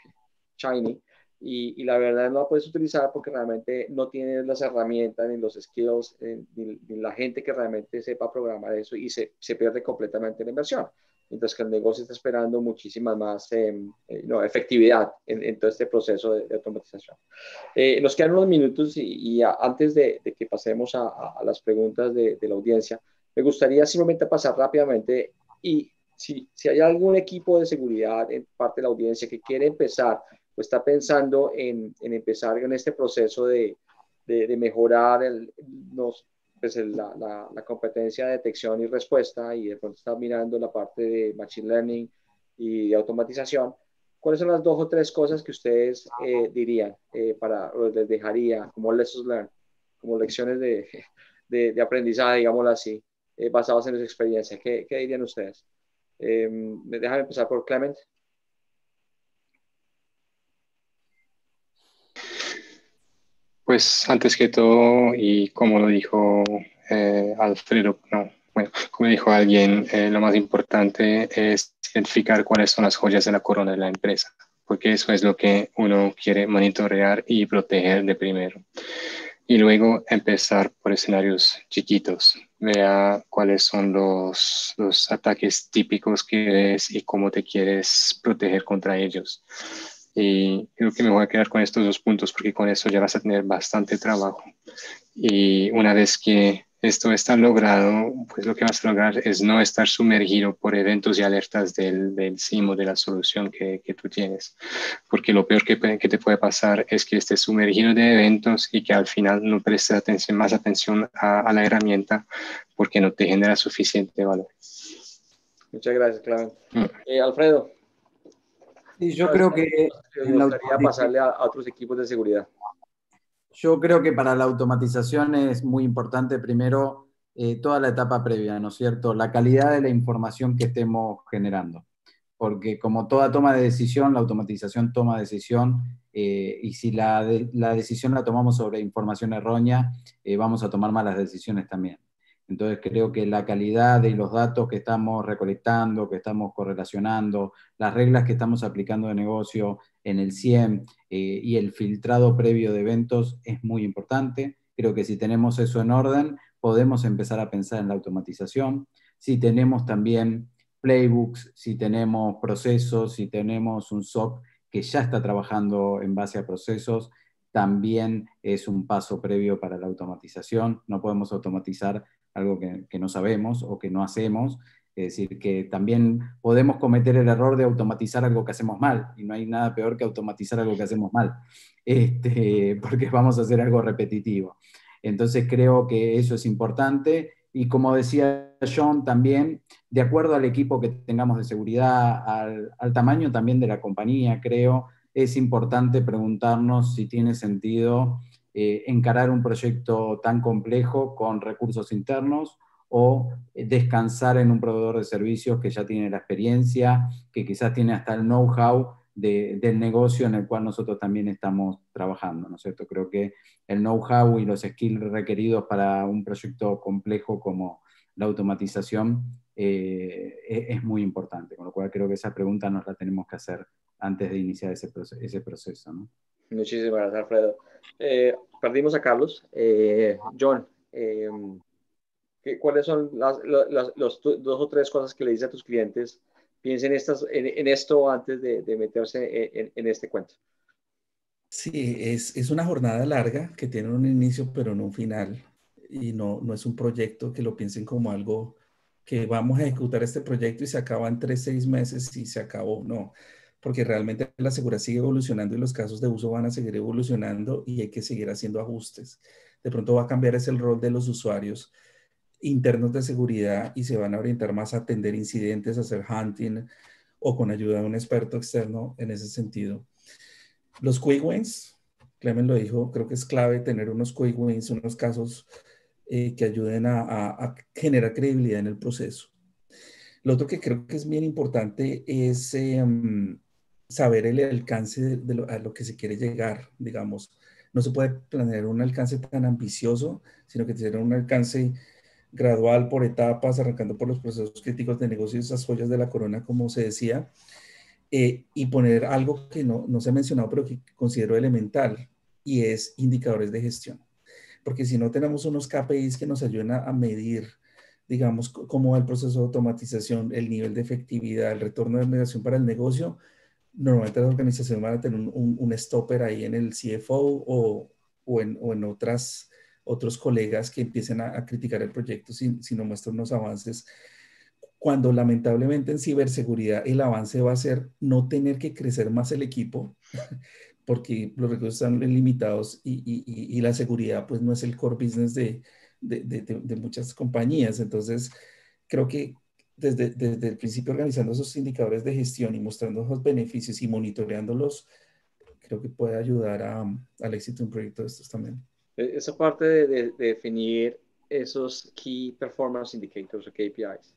shiny y la verdad no la puedes utilizar porque realmente no tienes las herramientas ni los skills ni la gente que realmente sepa programar eso y se pierde completamente la inversión. Mientras que el negocio está esperando muchísima más efectividad en todo este proceso de automatización. Nos quedan unos minutos y antes de que pasemos a las preguntas de la audiencia, me gustaría simplemente pasar rápidamente y si hay algún equipo de seguridad en parte de la audiencia que quiere empezar o está pensando en empezar en este proceso de mejorar la competencia de detección y respuesta y de pronto está mirando la parte de Machine Learning y de automatización, ¿cuáles son las 2 o 3 cosas que ustedes dirían o les dejaría como lessons learned, como lecciones de aprendizaje, digámoslo así, basadas en su experiencia? ¿Qué dirían ustedes? Déjame empezar por Clement. Pues antes que todo, y como lo dijo Alfredo, no, bueno, como dijo alguien, lo más importante es identificar cuáles son las joyas de la corona de la empresa, porque eso es lo que uno quiere monitorear y proteger de primero. Y luego empezar por escenarios chiquitos. Vea cuáles son los ataques típicos que ves y cómo te quieres proteger contra ellos. Y creo que me voy a quedar con estos 2 puntos porque con eso ya vas a tener bastante trabajo. Y una vez que esto está logrado, pues lo que vas a lograr es no estar sumergido por eventos y alertas del SIEM o de la solución que tú tienes. Porque lo peor que te puede pasar es que estés sumergido de eventos y que al final no prestes más atención a la herramienta porque no te genera suficiente valor. Muchas gracias, Clemente. Alfredo. Sí, yo creo que me gustaría pasarle a otros equipos de seguridad. Yo creo que para la automatización es muy importante primero toda la etapa previa, ¿no es cierto? La calidad de la información que estemos generando. Porque como toda toma de decisión, la automatización toma decisión y si la decisión la tomamos sobre información errónea, vamos a tomar malas decisiones también. Entonces creo que la calidad de los datos que estamos recolectando, que estamos correlacionando, las reglas que estamos aplicando de negocio en el SIEM y el filtrado previo de eventos es muy importante. Creo que si tenemos eso en orden, podemos empezar a pensar en la automatización. Si tenemos también playbooks, si tenemos procesos, si tenemos un SOC que ya está trabajando en base a procesos, también es un paso previo para la automatización. No podemos automatizar algo que no sabemos o que no hacemos. Es decir, que también podemos cometer el error de automatizar algo que hacemos mal, y no hay nada peor que automatizar algo que hacemos mal, porque vamos a hacer algo repetitivo. Entonces creo que eso es importante, y como decía John también, de acuerdo al equipo que tengamos de seguridad, al tamaño también de la compañía, creo, es importante preguntarnos si tiene sentido encarar un proyecto tan complejo con recursos internos o descansar en un proveedor de servicios que ya tiene la experiencia, que quizás tiene hasta el know-how del negocio en el cual nosotros también estamos trabajando, ¿no es cierto? Creo que el know-how y los skills requeridos para un proyecto complejo como la automatización es muy importante, con lo cual creo que esa pregunta nos la tenemos que hacer antes de iniciar ese proceso, ¿no? Muchísimas gracias, Alfredo. Perdimos a Carlos. John, ¿cuáles son los 2 o 3 cosas que le dices a tus clientes? Piensen en esto antes de meterse en este cuento. Sí, es una jornada larga que tiene un inicio pero no un final. Y no es un proyecto que lo piensen como algo que vamos a ejecutar este proyecto y se acaba en 3, 6 meses y se acabó. No, porque realmente la seguridad sigue evolucionando y los casos de uso van a seguir evolucionando y hay que seguir haciendo ajustes. De pronto va a cambiar ese el rol de los usuarios internos de seguridad y se van a orientar más a atender incidentes, a hacer hunting o con ayuda de un experto externo en ese sentido. Los quick wins, Clemen lo dijo, creo que es clave tener unos quick wins, unos casos que ayuden a generar credibilidad en el proceso. Lo otro que creo que es bien importante es saber el alcance a lo que se quiere llegar, digamos. No se puede planear un alcance tan ambicioso, sino que tiene un alcance gradual por etapas, arrancando por los procesos críticos de negocio, esas joyas de la corona, como se decía, y poner algo que no se ha mencionado, pero que considero elemental, y es indicadores de gestión. Porque si no tenemos unos KPIs que nos ayuden a medir, digamos, cómo va el proceso de automatización, el nivel de efectividad, el retorno de negación para el negocio, normalmente las organizaciones van a tener un stopper ahí en el CFO o en otros colegas que empiecen a criticar el proyecto si no muestran unos avances, cuando lamentablemente en ciberseguridad el avance va a ser no tener que crecer más el equipo, porque los recursos están limitados y la seguridad pues no es el core business de muchas compañías. Entonces, creo que desde el principio organizando esos indicadores de gestión y mostrando esos beneficios y monitoreándolos, creo que puede ayudar al éxito de un proyecto de estos también. Esa parte de definir esos Key Performance Indicators o KPIs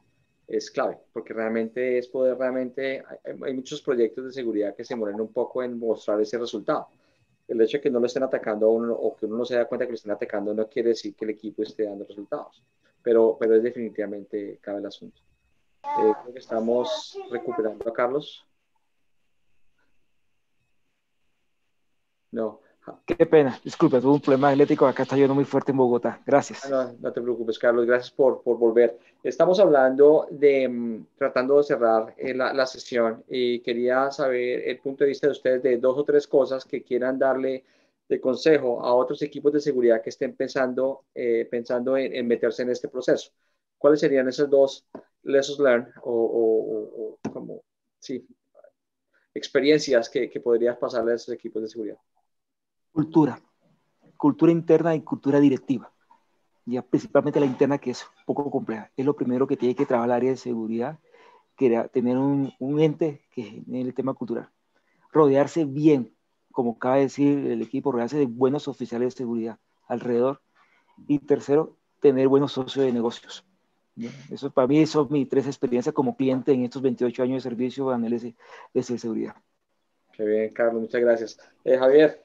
es clave, porque realmente es poder hay muchos proyectos de seguridad que se mueren un poco en mostrar ese resultado. El hecho de que no lo estén atacando a uno o que uno no se da cuenta que lo estén atacando no quiere decir que el equipo esté dando resultados, pero es definitivamente clave el asunto. Creo que estamos recuperando a Carlos. No. Qué pena, disculpe, tuve un problema eléctrico, acá está lloviendo muy fuerte en Bogotá. Gracias. No te preocupes, Carlos, gracias por volver. Estamos hablando tratando de cerrar la sesión y quería saber el punto de vista de ustedes de 2 o 3 cosas que quieran darle de consejo a otros equipos de seguridad que estén pensando en meterse en este proceso? ¿Cuáles serían esos dos lessons learned o como, sí, experiencias que podrías pasarle a esos equipos de seguridad? Cultura interna y cultura directiva. Ya principalmente la interna, que es un poco compleja. Es lo primero que tiene que trabajar el área de seguridad, que tener un ente que genere el tema cultural. Rodearse bien, como acaba de decir el equipo, rodearse de buenos oficiales de seguridad alrededor. Y tercero, tener buenos socios de negocios. Eso, para mí, son mis 3 experiencias como cliente en estos 28 años de servicio a niveles de seguridad. Qué bien, Carlos, muchas gracias. Javier,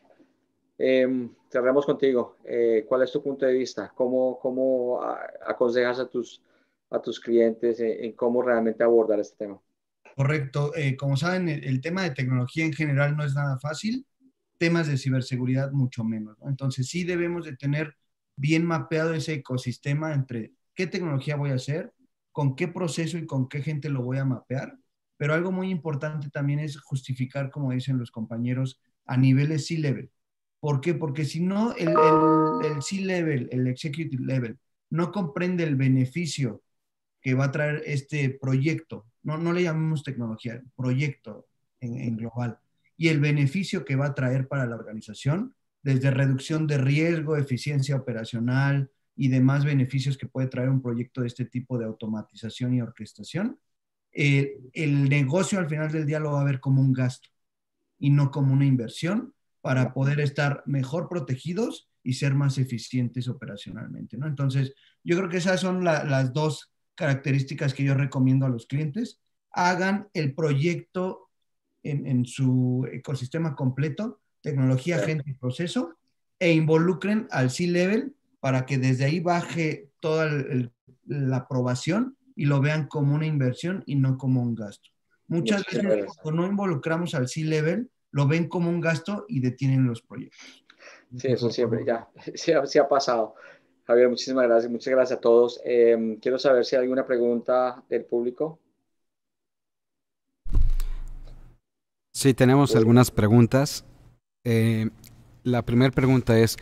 cerramos contigo. ¿Cuál es tu punto de vista? ¿Cómo aconsejas a tus clientes en cómo realmente abordar este tema? Correcto. Como saben, el tema de tecnología en general no es nada fácil. Temas de ciberseguridad mucho menos, ¿no? Entonces sí debemos de tener bien mapeado ese ecosistema entre qué tecnología voy a hacer, con qué proceso y con qué gente lo voy a mapear. Pero algo muy importante también es justificar, como dicen los compañeros, a niveles C-level. ¿Por qué? Porque si no, el C-level, el executive level, no comprende el beneficio que va a traer este proyecto, no le llamemos tecnología, proyecto en global, y el beneficio que va a traer para la organización, desde reducción de riesgo, eficiencia operacional y demás beneficios que puede traer un proyecto de este tipo de automatización y orquestación, el negocio al final del día lo va a ver como un gasto y no como una inversión para poder estar mejor protegidos y ser más eficientes operacionalmente, ¿no? Entonces, yo creo que esas son las 2 características que yo recomiendo a los clientes. Hagan el proyecto en su ecosistema completo, tecnología, gente y proceso, e involucren al C-Level para que desde ahí baje toda la aprobación y lo vean como una inversión y no como un gasto. Muchas veces cuando no involucramos al C-Level, lo ven como un gasto y detienen los proyectos. Sí, eso siempre, ya, sí ha pasado. Javier, muchísimas gracias, muchas gracias a todos. Quiero saber si hay alguna pregunta del público. Sí, tenemos algunas preguntas. La primera pregunta es,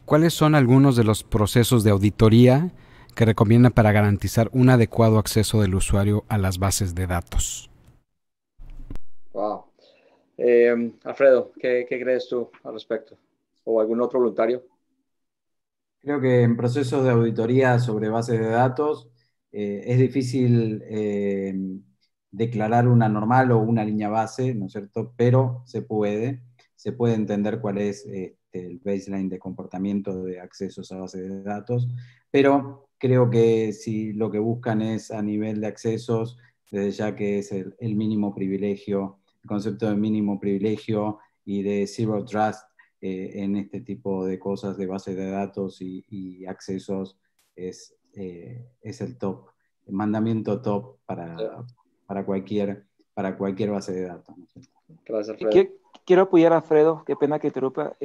¿cuáles son algunos de los procesos de auditoría que recomiendan para garantizar un adecuado acceso del usuario a las bases de datos? Wow. Alfredo, ¿qué crees tú al respecto? ¿O algún otro voluntario? Creo que en procesos de auditoría sobre bases de datos es difícil declarar una normal o una línea base, ¿no es cierto? Pero se puede entender cuál es el baseline de comportamiento de accesos a bases de datos, pero creo que si lo que buscan es a nivel de accesos, desde ya que es el mínimo privilegio, el concepto de mínimo privilegio y de zero trust, en este tipo de cosas de base de datos y accesos es el top, el mandamiento top para cualquier base de datos. Gracias, Alfredo. Quiero apoyar a Alfredo, qué pena que interrumpa,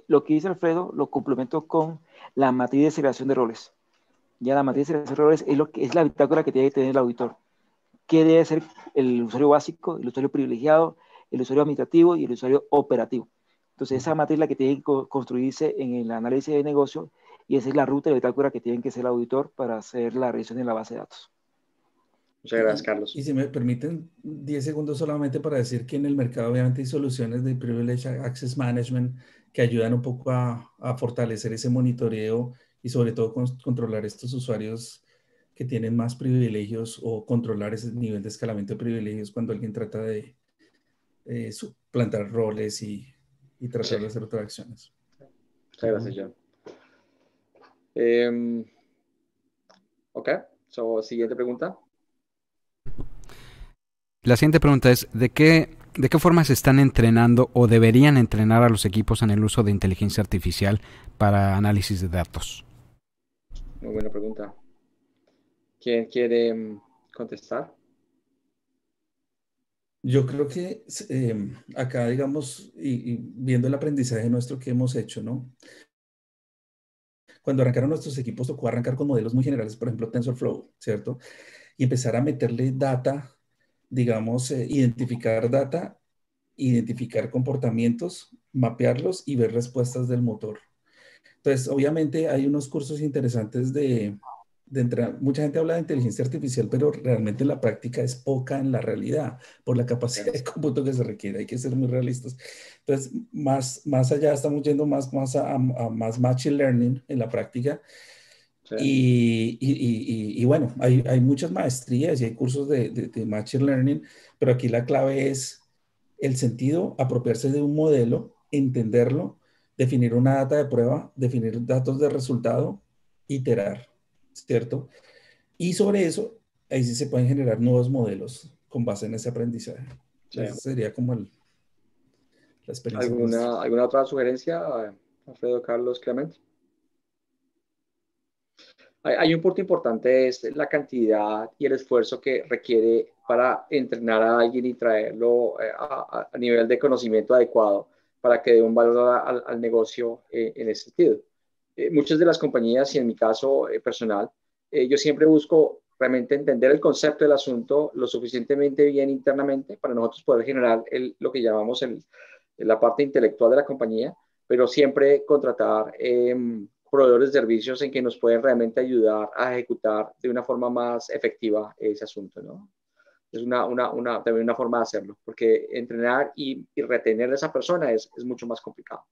lo que dice Alfredo lo complemento con la matriz de segregación de roles. Ya la matriz de segregación de roles es la bitácora que tiene que tener el auditor. ¿Qué debe ser el usuario básico, el usuario privilegiado, el usuario administrativo y el usuario operativo? Entonces, esa matriz es la que tiene que construirse en el análisis de negocio y esa es la ruta de bitácora que tiene que ser el auditor para hacer la revisión en la base de datos. Muchas gracias, Carlos. Y si me permiten 10 segundos solamente para decir que en el mercado obviamente hay soluciones de Privileged Access Management que ayudan un poco a fortalecer ese monitoreo y sobre todo controlar estos usuarios que tienen más privilegios o controlar ese nivel de escalamiento de privilegios cuando alguien trata de suplantar roles y tratar de hacer otras acciones. Muchas gracias, John. Ok, siguiente pregunta. La siguiente pregunta es, ¿de qué forma se están entrenando o deberían entrenar a los equipos en el uso de inteligencia artificial para análisis de datos? Muy buena pregunta. ¿Quién quiere contestar? Yo creo que acá, digamos, y viendo el aprendizaje nuestro que hemos hecho, ¿no? Cuando arrancaron nuestros equipos tocó arrancar con modelos muy generales, por ejemplo, TensorFlow, ¿cierto? Y empezar a meterle data, digamos, identificar data, identificar comportamientos, mapearlos y ver respuestas del motor. Entonces, obviamente hay unos cursos interesantes de entrenar. Mucha gente habla de inteligencia artificial, pero realmente la práctica es poca en la realidad por la capacidad de cómputo que se requiere. Hay que ser muy realistas. Entonces, más allá estamos yendo más a más machine learning en la práctica. Sí. Y bueno, hay muchas maestrías y hay cursos de machine learning, pero aquí la clave es el sentido, apropiarse de un modelo, entenderlo, definir una data de prueba, definir datos de resultado, iterar, ¿cierto? Y sobre eso, ahí sí se pueden generar nuevos modelos con base en ese aprendizaje. Sí. Esa sería como la experiencia. ¿Alguna otra sugerencia, Alfredo, Carlos, Clement? Hay un punto importante, es la cantidad y el esfuerzo que requiere para entrenar a alguien y traerlo a nivel de conocimiento adecuado para que dé un valor al negocio en ese sentido. Muchas de las compañías, y en mi caso personal, yo siempre busco realmente entender el concepto del asunto lo suficientemente bien internamente para nosotros poder generar lo que llamamos la parte intelectual de la compañía, pero siempre contratar proveedores de servicios en que nos pueden realmente ayudar a ejecutar de una forma más efectiva ese asunto, ¿no? Es también una forma de hacerlo, porque entrenar y retener a esa persona es mucho más complicado.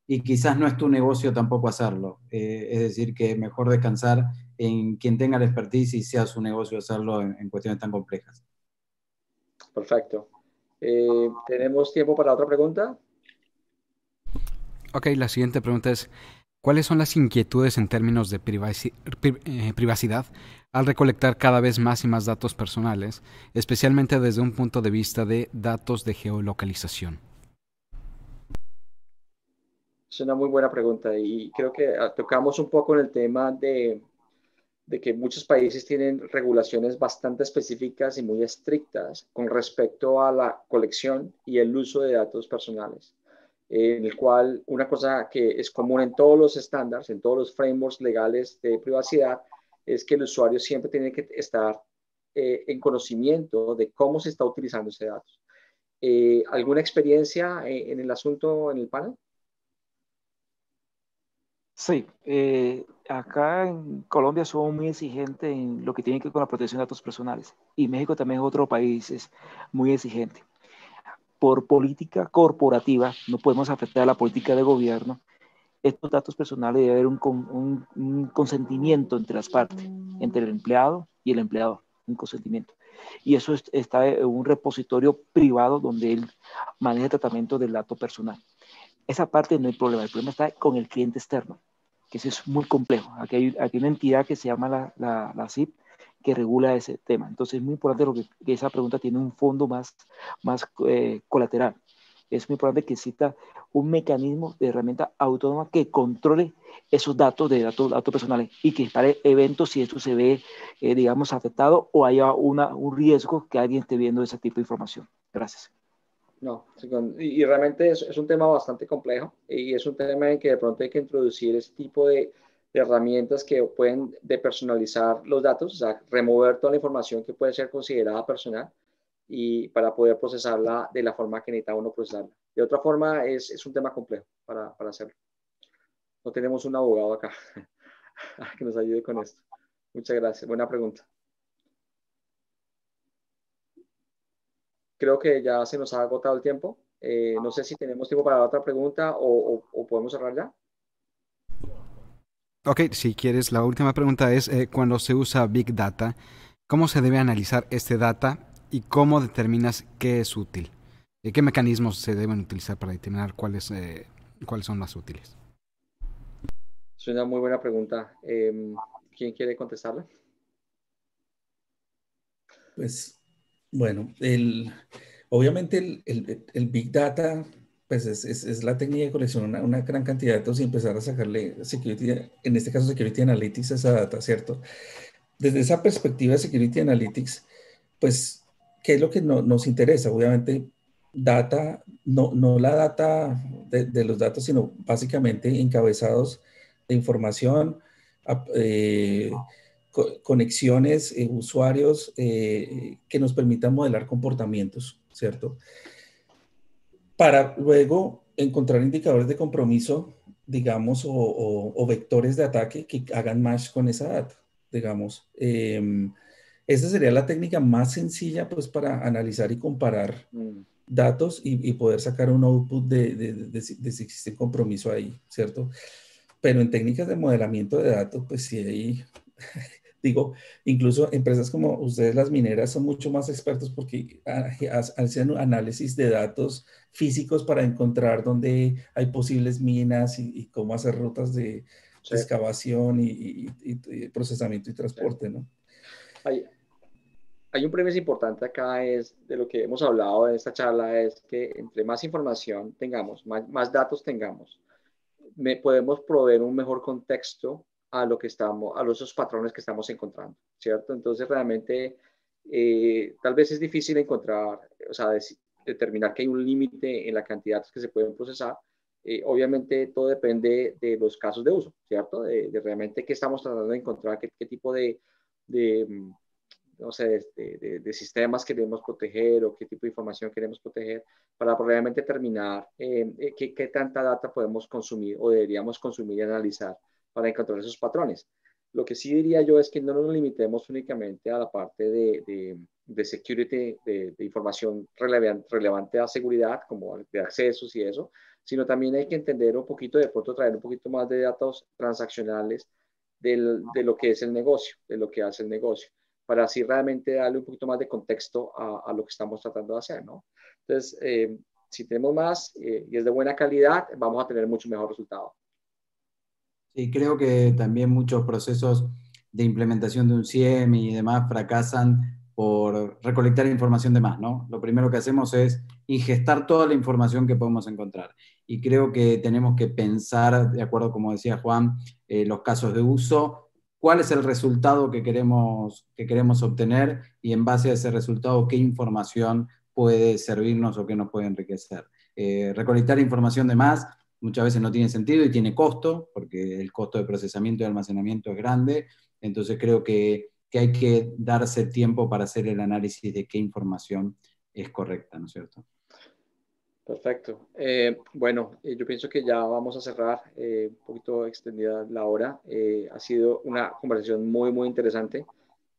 Y quizás no es tu negocio tampoco hacerlo. Es decir, que es mejor descansar en quien tenga la expertise y sea su negocio hacerlo en cuestiones tan complejas. Perfecto. ¿Tenemos tiempo para otra pregunta? Ok, la siguiente pregunta es, ¿cuáles son las inquietudes en términos de privacidad al recolectar cada vez más y más datos personales, especialmente desde un punto de vista de datos de geolocalización? Es una muy buena pregunta y creo que tocamos un poco en el tema de que muchos países tienen regulaciones bastante específicas y muy estrictas con respecto a la colección y el uso de datos personales, en el cual una cosa que es común en todos los estándares, en todos los frameworks legales de privacidad, es que el usuario siempre tiene que estar en conocimiento de cómo se está utilizando ese dato. ¿Alguna experiencia en el asunto en el panel? Sí, acá en Colombia somos muy exigentes en lo que tiene que ver con la protección de datos personales, y México también es otro país muy exigente. Por política corporativa, no podemos afectar a la política de gobierno. Estos datos personales debe haber un consentimiento entre las partes, entre el empleado y el empleador, un consentimiento. Y eso está en un repositorio privado donde él maneja el tratamiento del dato personal. Esa parte no hay problema, el problema está con el cliente externo, que eso es muy complejo. Aquí hay una entidad que se llama la CIP, que regula ese tema. Entonces es muy importante que esa pregunta tiene un fondo más colateral. Es muy importante que exista un mecanismo de herramienta autónoma que controle esos datos personales y que para eventos, si esto se ve, digamos, afectado o haya un riesgo que alguien esté viendo ese tipo de información. Gracias. No, y realmente es un tema bastante complejo y es un tema en que de pronto hay que introducir ese tipo de herramientas que pueden depersonalizar los datos, o sea, remover toda la información que puede ser considerada personal y para poder procesarla de la forma que necesita uno procesarla. De otra forma, es un tema complejo para hacerlo. No tenemos un abogado acá que nos ayude con esto. Muchas gracias. Buena pregunta. Creo que ya se nos ha agotado el tiempo. No sé si tenemos tiempo para otra pregunta o podemos cerrar ya. Ok, si quieres, la última pregunta es, cuando se usa Big Data, ¿cómo se debe analizar este data y cómo determinas qué es útil? ¿Qué mecanismos se deben utilizar para determinar cuáles son más útiles? Es una muy buena pregunta. ¿Quién quiere contestarla? Pues, bueno, obviamente el Big Data, pues es la técnica de coleccionar una gran cantidad de datos y empezar a sacarle security, en este caso Security Analytics a esa data, ¿cierto? Desde esa perspectiva de Security Analytics, pues, ¿qué es lo que nos interesa? Obviamente, data, no la data de los datos, sino básicamente encabezados de información, conexiones, usuarios que nos permitan modelar comportamientos, ¿cierto? Para luego encontrar indicadores de compromiso, digamos, o vectores de ataque que hagan match con esa data, digamos. Esa sería la técnica más sencilla, pues, para analizar y comparar datos y poder sacar un output de si existe compromiso ahí, ¿cierto? Pero en técnicas de modelamiento de datos, pues sí hay, digo, incluso empresas como ustedes, las mineras, son mucho más expertos porque hacen análisis de datos físicos para encontrar dónde hay posibles minas y cómo hacer rutas de excavación y procesamiento y transporte, ¿no? Hay un premio importante acá, es de lo que hemos hablado en esta charla, es que entre más información tengamos, más datos tengamos, podemos proveer un mejor contexto a lo que estamos, a esos patrones que estamos encontrando, ¿cierto? Entonces realmente tal vez es difícil encontrar, o sea, determinar que hay un límite en la cantidad que se pueden procesar. Obviamente todo depende de los casos de uso, ¿cierto? De realmente qué estamos tratando de encontrar, qué tipo de no sé, de sistemas queremos proteger o qué tipo de información queremos proteger para realmente determinar qué tanta data podemos consumir o deberíamos consumir y analizar para encontrar esos patrones. Lo que sí diría yo es que no nos limitemos únicamente a la parte de security, de información relevante a seguridad, como de accesos y eso, sino también hay que entender un poquito, de pronto traer un poquito más de datos transaccionales de lo que es el negocio, de lo que hace el negocio, para así realmente darle un poquito más de contexto a lo que estamos tratando de hacer, ¿no? Entonces, si tenemos más y es de buena calidad, vamos a tener mucho mejor resultado. Sí, creo que también muchos procesos de implementación de un CIEM y demás fracasan por recolectar información de más, ¿no? Lo primero que hacemos es ingestar toda la información que podemos encontrar. Y creo que tenemos que pensar, de acuerdo como decía Juan, los casos de uso, cuál es el resultado que queremos obtener y en base a ese resultado, qué información puede servirnos o qué nos puede enriquecer. Recolectar información de más muchas veces no tiene sentido y tiene costo, porque el costo de procesamiento y almacenamiento es grande. Entonces creo que hay que darse tiempo para hacer el análisis de qué información es correcta, ¿no es cierto? Perfecto. Bueno, yo pienso que ya vamos a cerrar, un poquito extendida la hora. Ha sido una conversación muy, muy interesante.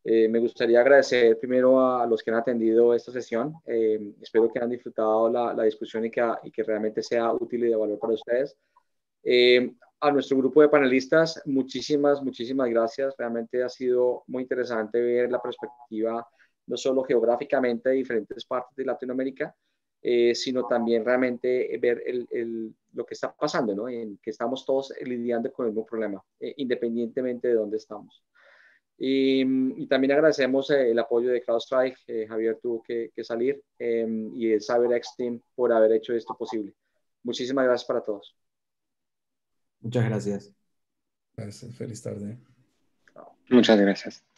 Me gustaría agradecer primero a los que han atendido esta sesión. Espero que hayan disfrutado la discusión y que realmente sea útil y de valor para ustedes. A nuestro grupo de panelistas, muchísimas gracias. Realmente ha sido muy interesante ver la perspectiva, no solo geográficamente de diferentes partes de Latinoamérica, sino también realmente ver lo que está pasando, ¿no? En que estamos todos lidiando con el mismo problema, independientemente de dónde estamos. Y también agradecemos el apoyo de CrowdStrike. Javier tuvo que salir, y el CyberX Team por haber hecho esto posible. Muchísimas gracias para todos. Muchas gracias. Gracias, feliz tarde. Muchas gracias.